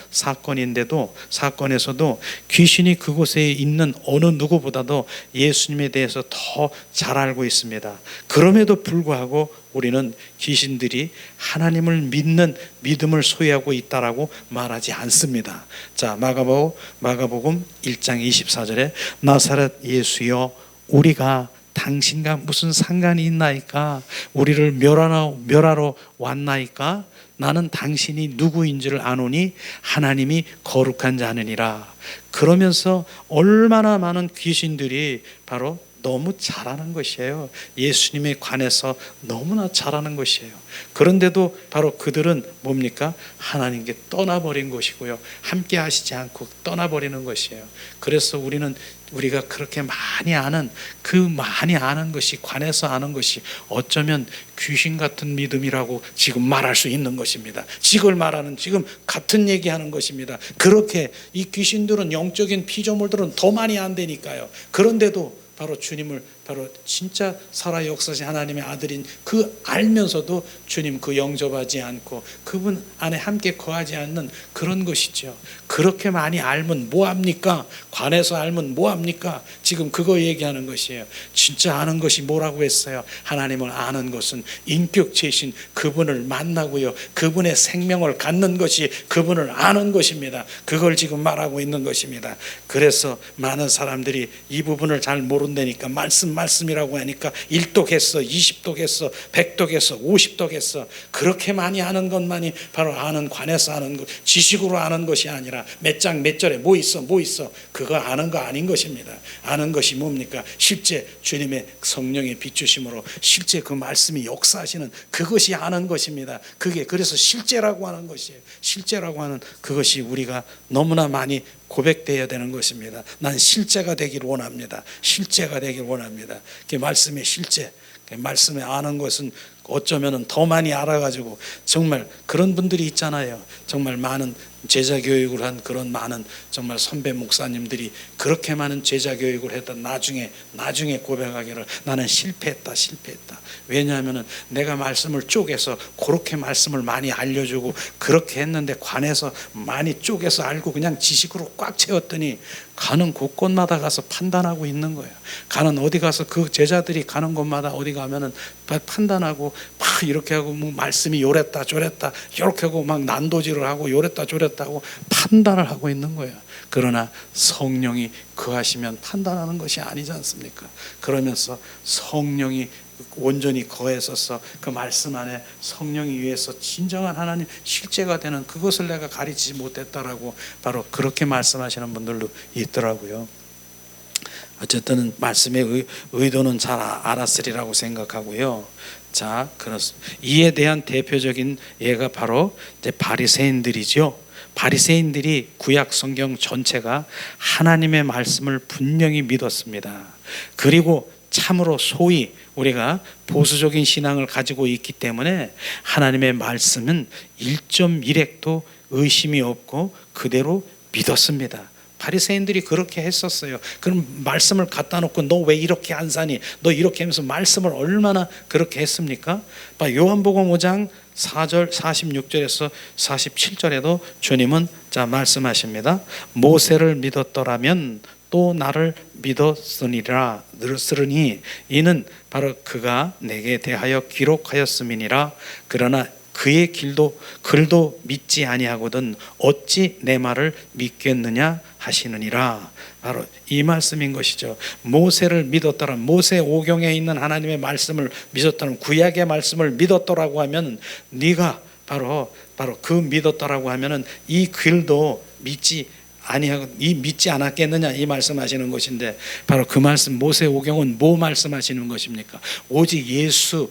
사건에서도 귀신이 그곳에 있는 어느 누구보다도 예수님에 대해서 더 잘 알고 있습니다. 그럼에도 불구하고 우리는 귀신들이 하나님을 믿는 믿음을 소유하고 있다라고 말하지 않습니다. 자, 마가복음 1장 24절에 나사렛 예수여, 우리가 당신과 무슨 상관이 있나이까? 우리를 멸하러 왔나이까? 나는 당신이 누구인지를 아노니 하나님이 거룩한 자느니라. 그러면서 얼마나 많은 귀신들이 바로 너무 잘하는 것이에요. 예수님에 관해서 너무나 잘하는 것이에요. 그런데도 바로 그들은 뭡니까? 하나님께 떠나버린 것이고요, 함께 하시지 않고 떠나버리는 것이에요. 그래서 우리가 그렇게 많이 아는 것이, 관해서 아는 것이 어쩌면 귀신 같은 믿음이라고 지금 말할 수 있는 것입니다. 지금 같은 얘기하는 것입니다. 그렇게 이 귀신들은, 영적인 피조물들은 더 많이 안되니까요. 그런데도 바로 주님을, 바로 진짜 살아 역사신 하나님의 아들인 그 알면서도 주님 그 영접하지 않고 그분 안에 함께 거하지 않는 그런 것이죠. 그렇게 많이 알면 뭐합니까? 관해서 알면 뭐합니까? 지금 그거 얘기하는 것이에요. 진짜 아는 것이 뭐라고 했어요? 하나님을 아는 것은 인격체신 그분을 만나고요, 그분의 생명을 갖는 것이 그분을 아는 것입니다. 그걸 지금 말하고 있는 것입니다. 그래서 많은 사람들이 이 부분을 잘 모른다니까 말씀이라고 하니까 1독 했어, 20독 했어, 100독 했어, 50독 했어. 그렇게 많이 아는 것만이 바로 관해서 아는 것, 지식으로 아는 것이 아니라 몇 장 몇 절에 뭐 있어 그거 아는 거 아닌 것입니다. 아는 것이 뭡니까? 실제 주님의 성령의 비추심으로 실제 그 말씀이 역사하시는 그것이 아는 것입니다. 그게 그래서 실제라고 하는 것이에요. 실제라고 하는 그것이 우리가 너무나 많이 고백되어야 되는 것입니다. 난 실제가 되길 원합니다. 실제가 되길 원합니다. 그 말씀의 실제, 그 말씀에 아는 것은 어쩌면 더 많이 알아가지고, 정말 그런 분들이 있잖아요. 정말 많은 제자 교육을 한 그런 많은 정말 선배 목사님들이 그렇게 많은 제자 교육을 했던 나중에 고백하기를 나는 실패했다. 왜냐하면 내가 말씀을 쪼개서 그렇게 말씀을 많이 알려주고 그렇게 했는데 관해서 많이 쪼개서 알고 그냥 지식으로 꽉 채웠더니 가는 곳곳마다 가서 판단하고 있는 거예요. 어디 가서 그 제자들이 가는 곳마다 어디 가면은 판단하고 막 이렇게 하고 뭐 말씀이 요랬다 저랬다 이렇게 하고 막 난도질을 하고 요랬다 저랬다 하고 판단을 하고 있는 거예요. 그러나 성령이 거하시면 판단하는 것이 아니지 않습니까? 그러면서 성령이 온전히 거했어서 그 말씀 안에 성령이 위해서 진정한 하나님 실제가 되는 그것을 내가 가르치지 못했다라고 바로 그렇게 말씀하시는 분들도 있더라고요. 어쨌든 말씀의 의도는 잘 알았으리라고 생각하고요. 자, 그렇습니다. 이에 대한 대표적인 예가 바로 이제 바리새인들이죠. 바리새인들이 구약 성경 전체가 하나님의 말씀을 분명히 믿었습니다. 그리고 참으로 소위 우리가 보수적인 신앙을 가지고 있기 때문에 하나님의 말씀은 1.1핵도 의심이 없고 그대로 믿었습니다. 바리새인들이 그렇게 했었어요. 그럼 말씀을 갖다 놓고 너 왜 이렇게 안 사니? 너 이렇게 하면서 말씀을 얼마나 그렇게 했습니까? 요한복음 5장 4절 46절에서 47절에도 주님은 자 말씀하십니다. 모세를 믿었더라면 또 나를 믿었으니라. 들으니 이는 바로 그가 내게 대하여 기록하였음이니라. 그러나 그의 글도 믿지 아니하거든 어찌 내 말을 믿겠느냐 하시느니라. 바로 이 말씀인 것이죠. 모세를 믿었더라, 모세 오경에 있는 하나님의 말씀을 믿었더라, 구약의 말씀을 믿었더라고 하면 네가 바로 그 믿었더라고 하면은 이 글도 믿지 않았겠느냐 이 말씀하시는 것인데, 바로 그 말씀 모세 오경은 뭐 말씀하시는 것입니까? 오직 예수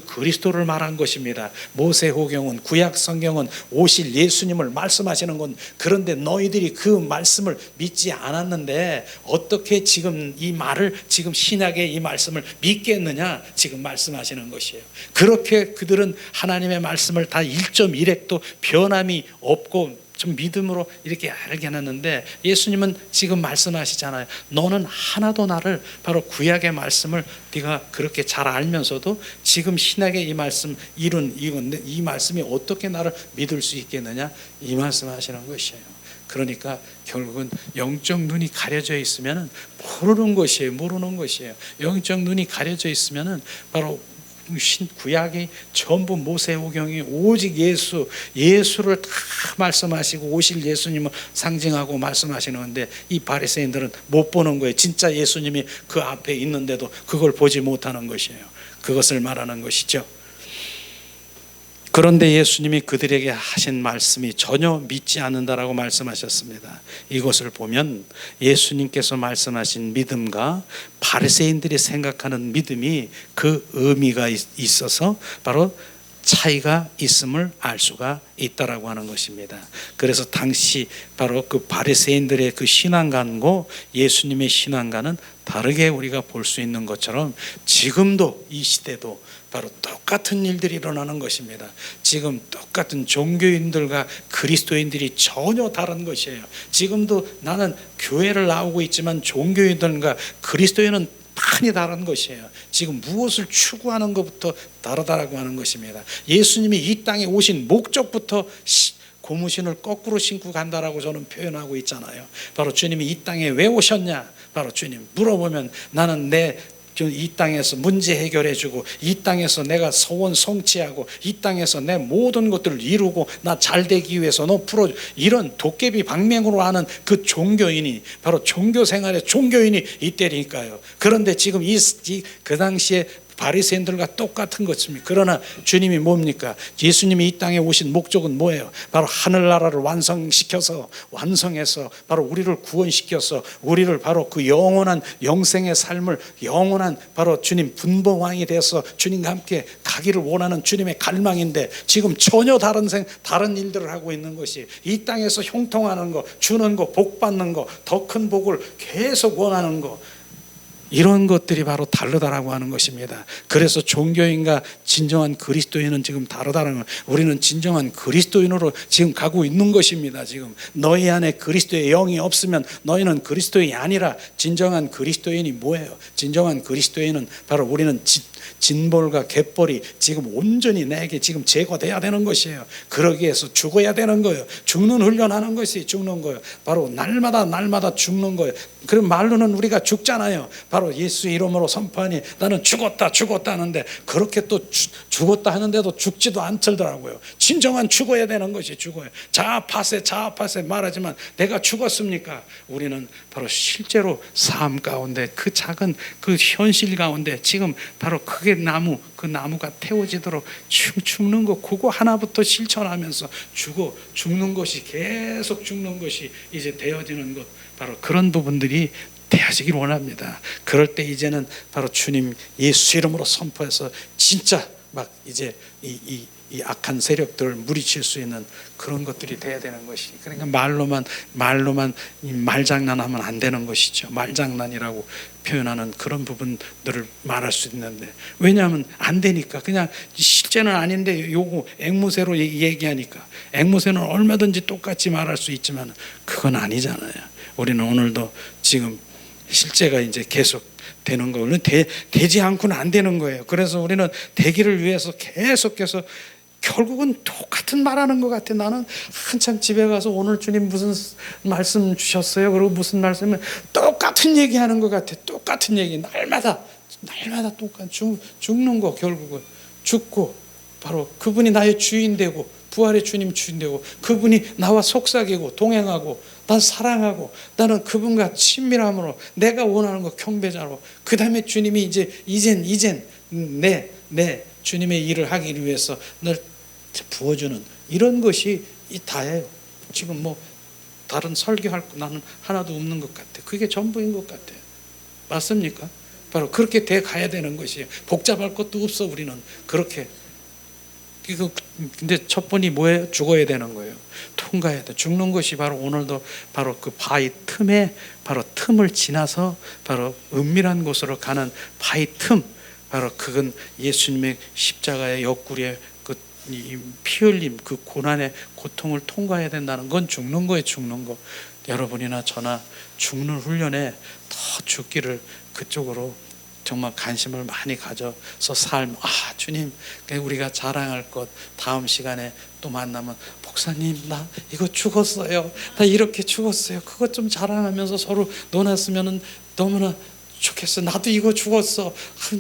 그리스도를 말한 것입니다. 모세 오경은, 구약 성경은 오실 예수님을 말씀하시는 건, 그런데 너희들이 그 말씀을 믿지 않았는데 어떻게 지금 이 말을, 지금 신약의 이 말씀을 믿겠느냐 지금 말씀하시는 것이에요. 그렇게 그들은 하나님의 말씀을 다 1.1획도 변함이 없고 좀 믿음으로 이렇게 알게 해놨는데, 예수님은 지금 말씀하시잖아요. 너는 하나도 나를, 바로 구약의 말씀을 네가 그렇게 잘 알면서도 지금 신약의 이 말씀 이 말씀이 어떻게 나를 믿을 수 있겠느냐 이 말씀하시는 것이에요. 그러니까 결국은 영적 눈이 가려져 있으면 모르는 것이에요. 영적 눈이 가려져 있으면 바로 구약이 전부 모세오경이 오직 예수를 다 말씀하시고 오실 예수님을 상징하고 말씀하시는 건데, 이 바리새인들은 못 보는 거예요. 진짜 예수님이 그 앞에 있는데도 그걸 보지 못하는 것이에요. 그것을 말하는 것이죠. 그런데 예수님이 그들에게 하신 말씀이 전혀 믿지 않는다라고 말씀하셨습니다. 이것을 보면 예수님께서 말씀하신 믿음과 바리새인들이 생각하는 믿음이 그 의미가 있어서 바로 차이가 있음을 알 수가 있다라고 하는 것입니다. 그래서 당시 바로 그 바리새인들의 그 신앙관과 예수님의 신앙관은 다르게 우리가 볼 수 있는 것처럼 지금도 이 시대도 바로 똑같은 일들이 일어나는 것입니다. 지금 똑같은 종교인들과 그리스도인들이 전혀 다른 것이에요. 지금도 나는 교회를 나오고 있지만 종교인들과 그리스도인은 많이 다른 것이에요. 지금 무엇을 추구하는 것부터 다르다라고 하는 것입니다. 예수님이 이 땅에 오신 목적부터 고무신을 거꾸로 신고 간다라고 저는 표현하고 있잖아요. 바로 주님이 이 땅에 왜 오셨냐? 바로 주님 물어보면 나는 이 땅에서 문제 해결해주고, 이 땅에서 내가 소원 성취하고, 이 땅에서 내 모든 것들을 이루고 나 잘되기 위해서 너 풀어줘, 이런 도깨비 방맹으로 하는 그 종교인이 바로 종교 생활의 종교인이 이때니까요. 그런데 지금 그 당시에 바리새인들과 똑같은 것입니다. 그러나 주님이 뭡니까? 예수님이 이 땅에 오신 목적은 뭐예요? 바로 하늘나라를 완성해서 바로 우리를 구원시켜서 우리를 바로 그 영원한 영생의 삶을, 영원한 바로 주님 분봉왕이 돼서 주님과 함께 가기를 원하는 주님의 갈망인데, 지금 전혀 다른 일들을 하고 있는 것이, 이 땅에서 형통하는 거, 주는 거, 복 받는 거, 더 큰 복을 계속 원하는 거, 이런 것들이 바로 다르다라고 하는 것입니다. 그래서 종교인과 진정한 그리스도인은 지금 다르다는 걸, 우리는 진정한 그리스도인으로 지금 가고 있는 것입니다. 지금 너희 안에 그리스도의 영이 없으면 너희는 그리스도인이 아니라, 진정한 그리스도인이 뭐예요? 진정한 그리스도인은 바로 우리는 진볼과 갯벌이 지금 온전히 내게 지금 제거돼야 되는 것이에요. 그러기 위해서 죽어야 되는 거예요. 죽는 훈련하는 것이 죽는 거예요. 바로 날마다 죽는 거예요. 그럼 말로는 우리가 죽잖아요. 바로 예수 이름으로 선포하니 나는 죽었다 하는데, 그렇게 또 죽었다 하는데도 죽지도 않더라고요. 진정한 죽어야 되는 것이 죽어요. 자아파세 말하지만 내가 죽었습니까? 우리는 바로 실제로 삶 가운데, 그 작은 그 현실 가운데 지금 바로 그게 그 나무가 태워지도록 죽는 거, 그거 하나부터 실천하면서 죽는 것이, 계속 죽는 것이 이제 되어지는 것, 바로 그런 부분들이 되어지길 원합니다. 그럴 때 이제는 바로 주님 예수 이름으로 선포해서 진짜 막 이제 이 악한 세력들을 물리칠 수 있는 그런 것들이 돼야 되는 것이, 그러니까 말로만 말장난하면 안 되는 것이죠. 말장난이라고 표현하는 그런 부분들을 말할 수 있는데, 왜냐하면 안 되니까, 그냥 실제는 아닌데 요거 앵무새로 얘기하니까, 앵무새는 얼마든지 똑같이 말할 수 있지만 그건 아니잖아요. 우리는 오늘도 지금 실제가 이제 계속 되는 거는 되지 않고는 안 되는 거예요. 그래서 우리는 되기를 위해서 계속해서 결국은 똑같은 말하는 것 같아. 나는 한참 집에 가서 오늘 주님 무슨 말씀 주셨어요? 그리고 무슨 말씀을 똑같은 얘기하는 것 같아. 똑같은 얘기 날마다 죽는 거. 결국은 죽고 바로 그분이 나의 주인 되고 부활의 주님 주인 되고 그분이 나와 속삭이고 동행하고 난 사랑하고 나는 그분과 친밀함으로 내가 원하는 거 경배자로 그 다음에 주님이 이젠 내 주님의 일을 하기 위해서 늘 부어주는 이런 것이 다예요. 지금 뭐 다른 설교할 거 나는 하나도 없는 것 같아. 그게 전부인 것 같아요. 맞습니까? 바로 그렇게 돼 가야 되는 것이에요. 복잡할 것도 없어. 우리는 그렇게. 근데 첫 번이 뭐예요? 죽어야 되는 거예요. 통과해야 돼. 죽는 것이 바로 오늘도 바로 그 바위 틈에 바로 틈을 지나서 바로 은밀한 곳으로 가는 바위 틈. 바로 그건 예수님의 십자가의 옆구리에 피 흘림 그 고난의 고통을 통과해야 된다는 건 죽는 거예요. 죽는 거. 여러분이나 저나 죽는 훈련에 더 죽기를 그쪽으로 정말 관심을 많이 가져서 삶. 주님, 우리가 자랑할 것 다음 시간에 또 만나면 목사님 나 이거 죽었어요. 나 이렇게 죽었어요. 그것 좀 자랑하면서 서로 논했으면 너무나 좋겠어. 나도 이거 죽었어.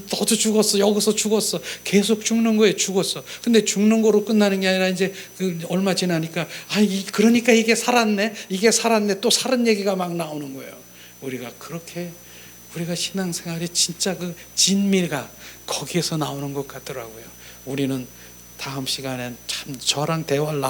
너도 죽었어. 여기서 죽었어. 계속 죽는 거에 죽었어. 근데 죽는 거로 끝나는 게 아니라 이제 얼마 지나니까 그러니까 이게 살았네. 또 살은 얘기가 막 나오는 거예요. 우리가 그렇게 우리가 신앙생활이 진짜 그 진미가 거기에서 나오는 것 같더라고요. 우리는 다음 시간엔 참 저랑 대화를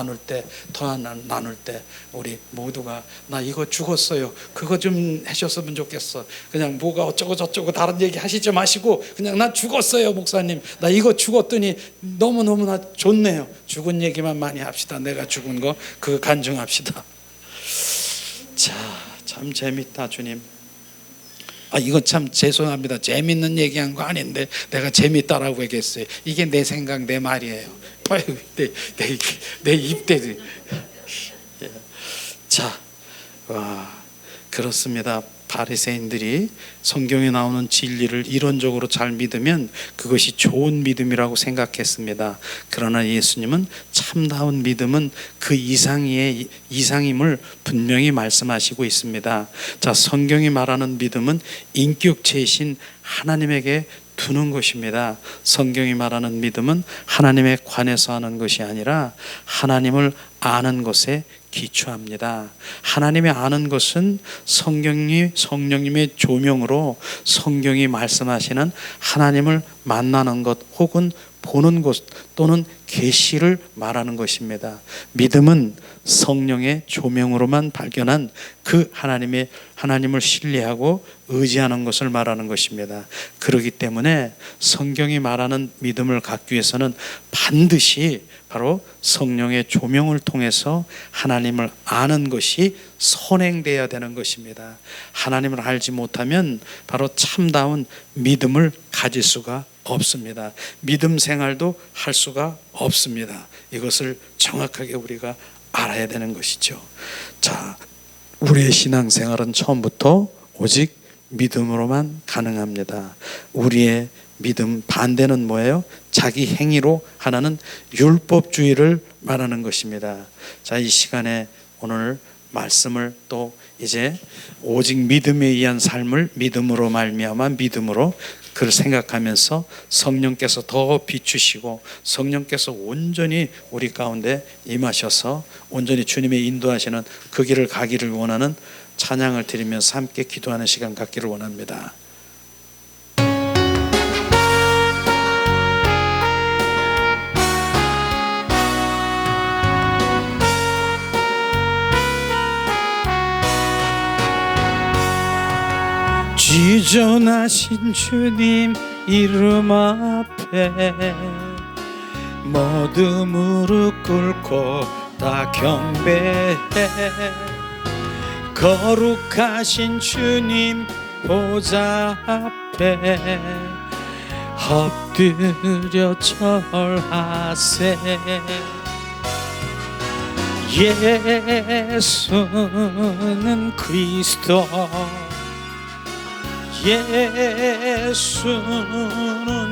더 나눌 때 우리 모두가 나 이거 죽었어요. 그거 좀 해줬으면 좋겠어. 그냥 뭐가 어쩌고 저쩌고 다른 얘기 하시지 마시고 그냥 나 죽었어요 목사님. 나 이거 죽었더니 너무너무나 좋네요. 죽은 얘기만 많이 합시다. 내가 죽은 거 그거 간증합시다. 자, 참 재밌다 주님. 이거 참 죄송합니다. 재밌는 얘기한 거 아닌데 내가 재밌다라고 얘기했어요. 이게 내 생각 내 말이에요. 내 입대. 자, 그렇습니다. 바리새인들이 성경에 나오는 진리를 이론적으로 잘 믿으면 그것이 좋은 믿음이라고 생각했습니다. 그러나 예수님은 참다운 믿음은 그 이상임을 분명히 말씀하시고 있습니다. 자, 성경이 말하는 믿음은 인격체이신 하나님에게 두는 것입니다. 성경이 말하는 믿음은 하나님에 관해서 하는 것이 아니라 하나님을 아는 것에 기초합니다. 하나님의 아는 것은 성령님의 조명으로 성경이 말씀하시는 하나님을 만나는 것 혹은 보는 것 또는 계시를 말하는 것입니다. 믿음은 성령의 조명으로만 발견한 그 하나님을 신뢰하고 의지하는 것을 말하는 것입니다. 그렇기 때문에 성경이 말하는 믿음을 갖기 위해서는 반드시 바로 성령의 조명을 통해서 하나님을 아는 것이 선행되어야 되는 것입니다. 하나님을 알지 못하면 바로 참다운 믿음을 가질 수가 없습니다. 믿음 생활도 할 수가 없습니다. 이것을 정확하게 우리가 알아야 되는 것이죠. 자, 우리의 신앙생활은 처음부터 오직 믿음으로만 가능합니다. 우리의 믿음 반대는 뭐예요? 자기 행위로 하나는 율법주의를 말하는 것입니다. 자, 이 시간에 오늘 말씀을 또 이제 오직 믿음에 의한 삶을 믿음으로 말미암아 믿음으로 그를 생각하면서 성령께서 더 비추시고 성령께서 온전히 우리 가운데 임하셔서 온전히 주님의 인도하시는 그 길을 가기를 원하는 찬양을 드리면서 함께 기도하는 시간 갖기를 원합니다. 지존하신 주님 이름 앞에 모두 무릎 꿇고 다 경배해. 거룩하신 주님 보좌 앞에 엎드려 절하세. 예수는 그리스도, 예수는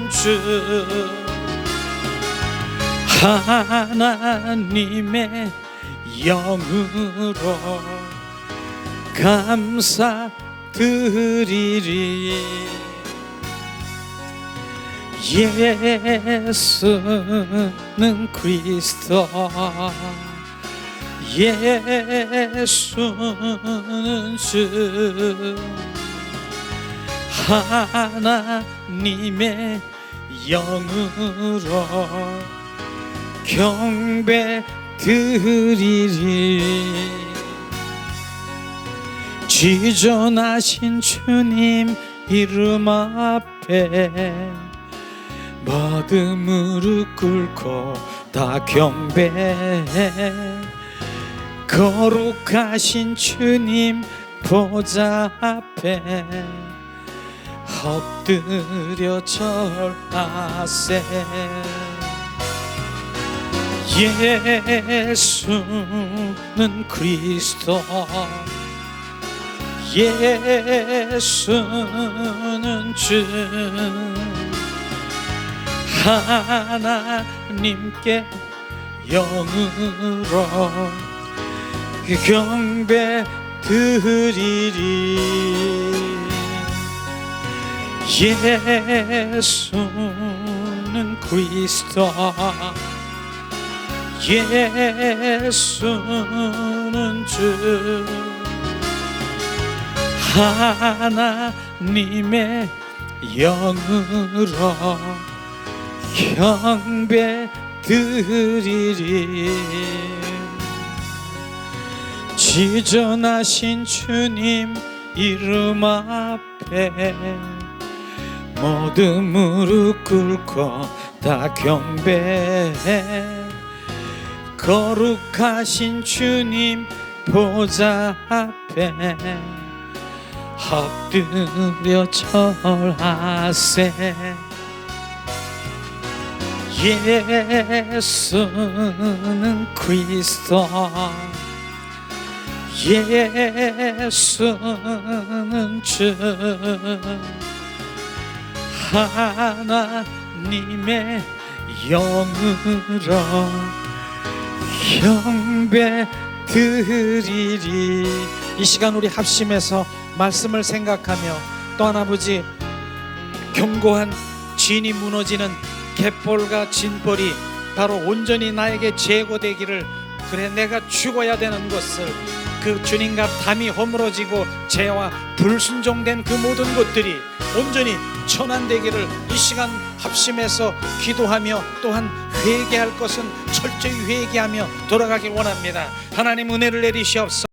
주, 하나님의 영으로 감사드리리. 예수는 그리스도, 예수는 주, 하나님의 영으로 경배드리리. 지존하신 주님 이름 앞에 모든 무릎 꿇고 다 경배해. 거룩하신 주님 보좌 앞에 엎드려 절하세. 예수는 그리스도, 예수는 주, 하나님께 영으로 경배드리리. 예수는 그리스도, 예수는 주, 하나님의 영으로 경배드리리. 지존하신 주님 이름 앞에 모든 무릎 꿇고 다 경배해. 거룩하신 주님 보좌 앞에 엎드려 절하세. 예수는 그리스도, 예수는 주, 하나님의 영으로 경배드리리. 이 시간 우리 합심해서 말씀을 생각하며 또한 아버지, 견고한 진이 무너지는 갯벌과 진벌이 바로 온전히 나에게 제거되기를, 그래 내가 죽어야 되는 것을, 그 주님과 담이 허물어지고 죄와 불순종된 그 모든 것들이 온전히 전환되기를 이 시간 합심해서 기도하며 또한 회개할 것은 철저히 회개하며 돌아가길 원합니다. 하나님 은혜를 내리시옵소서.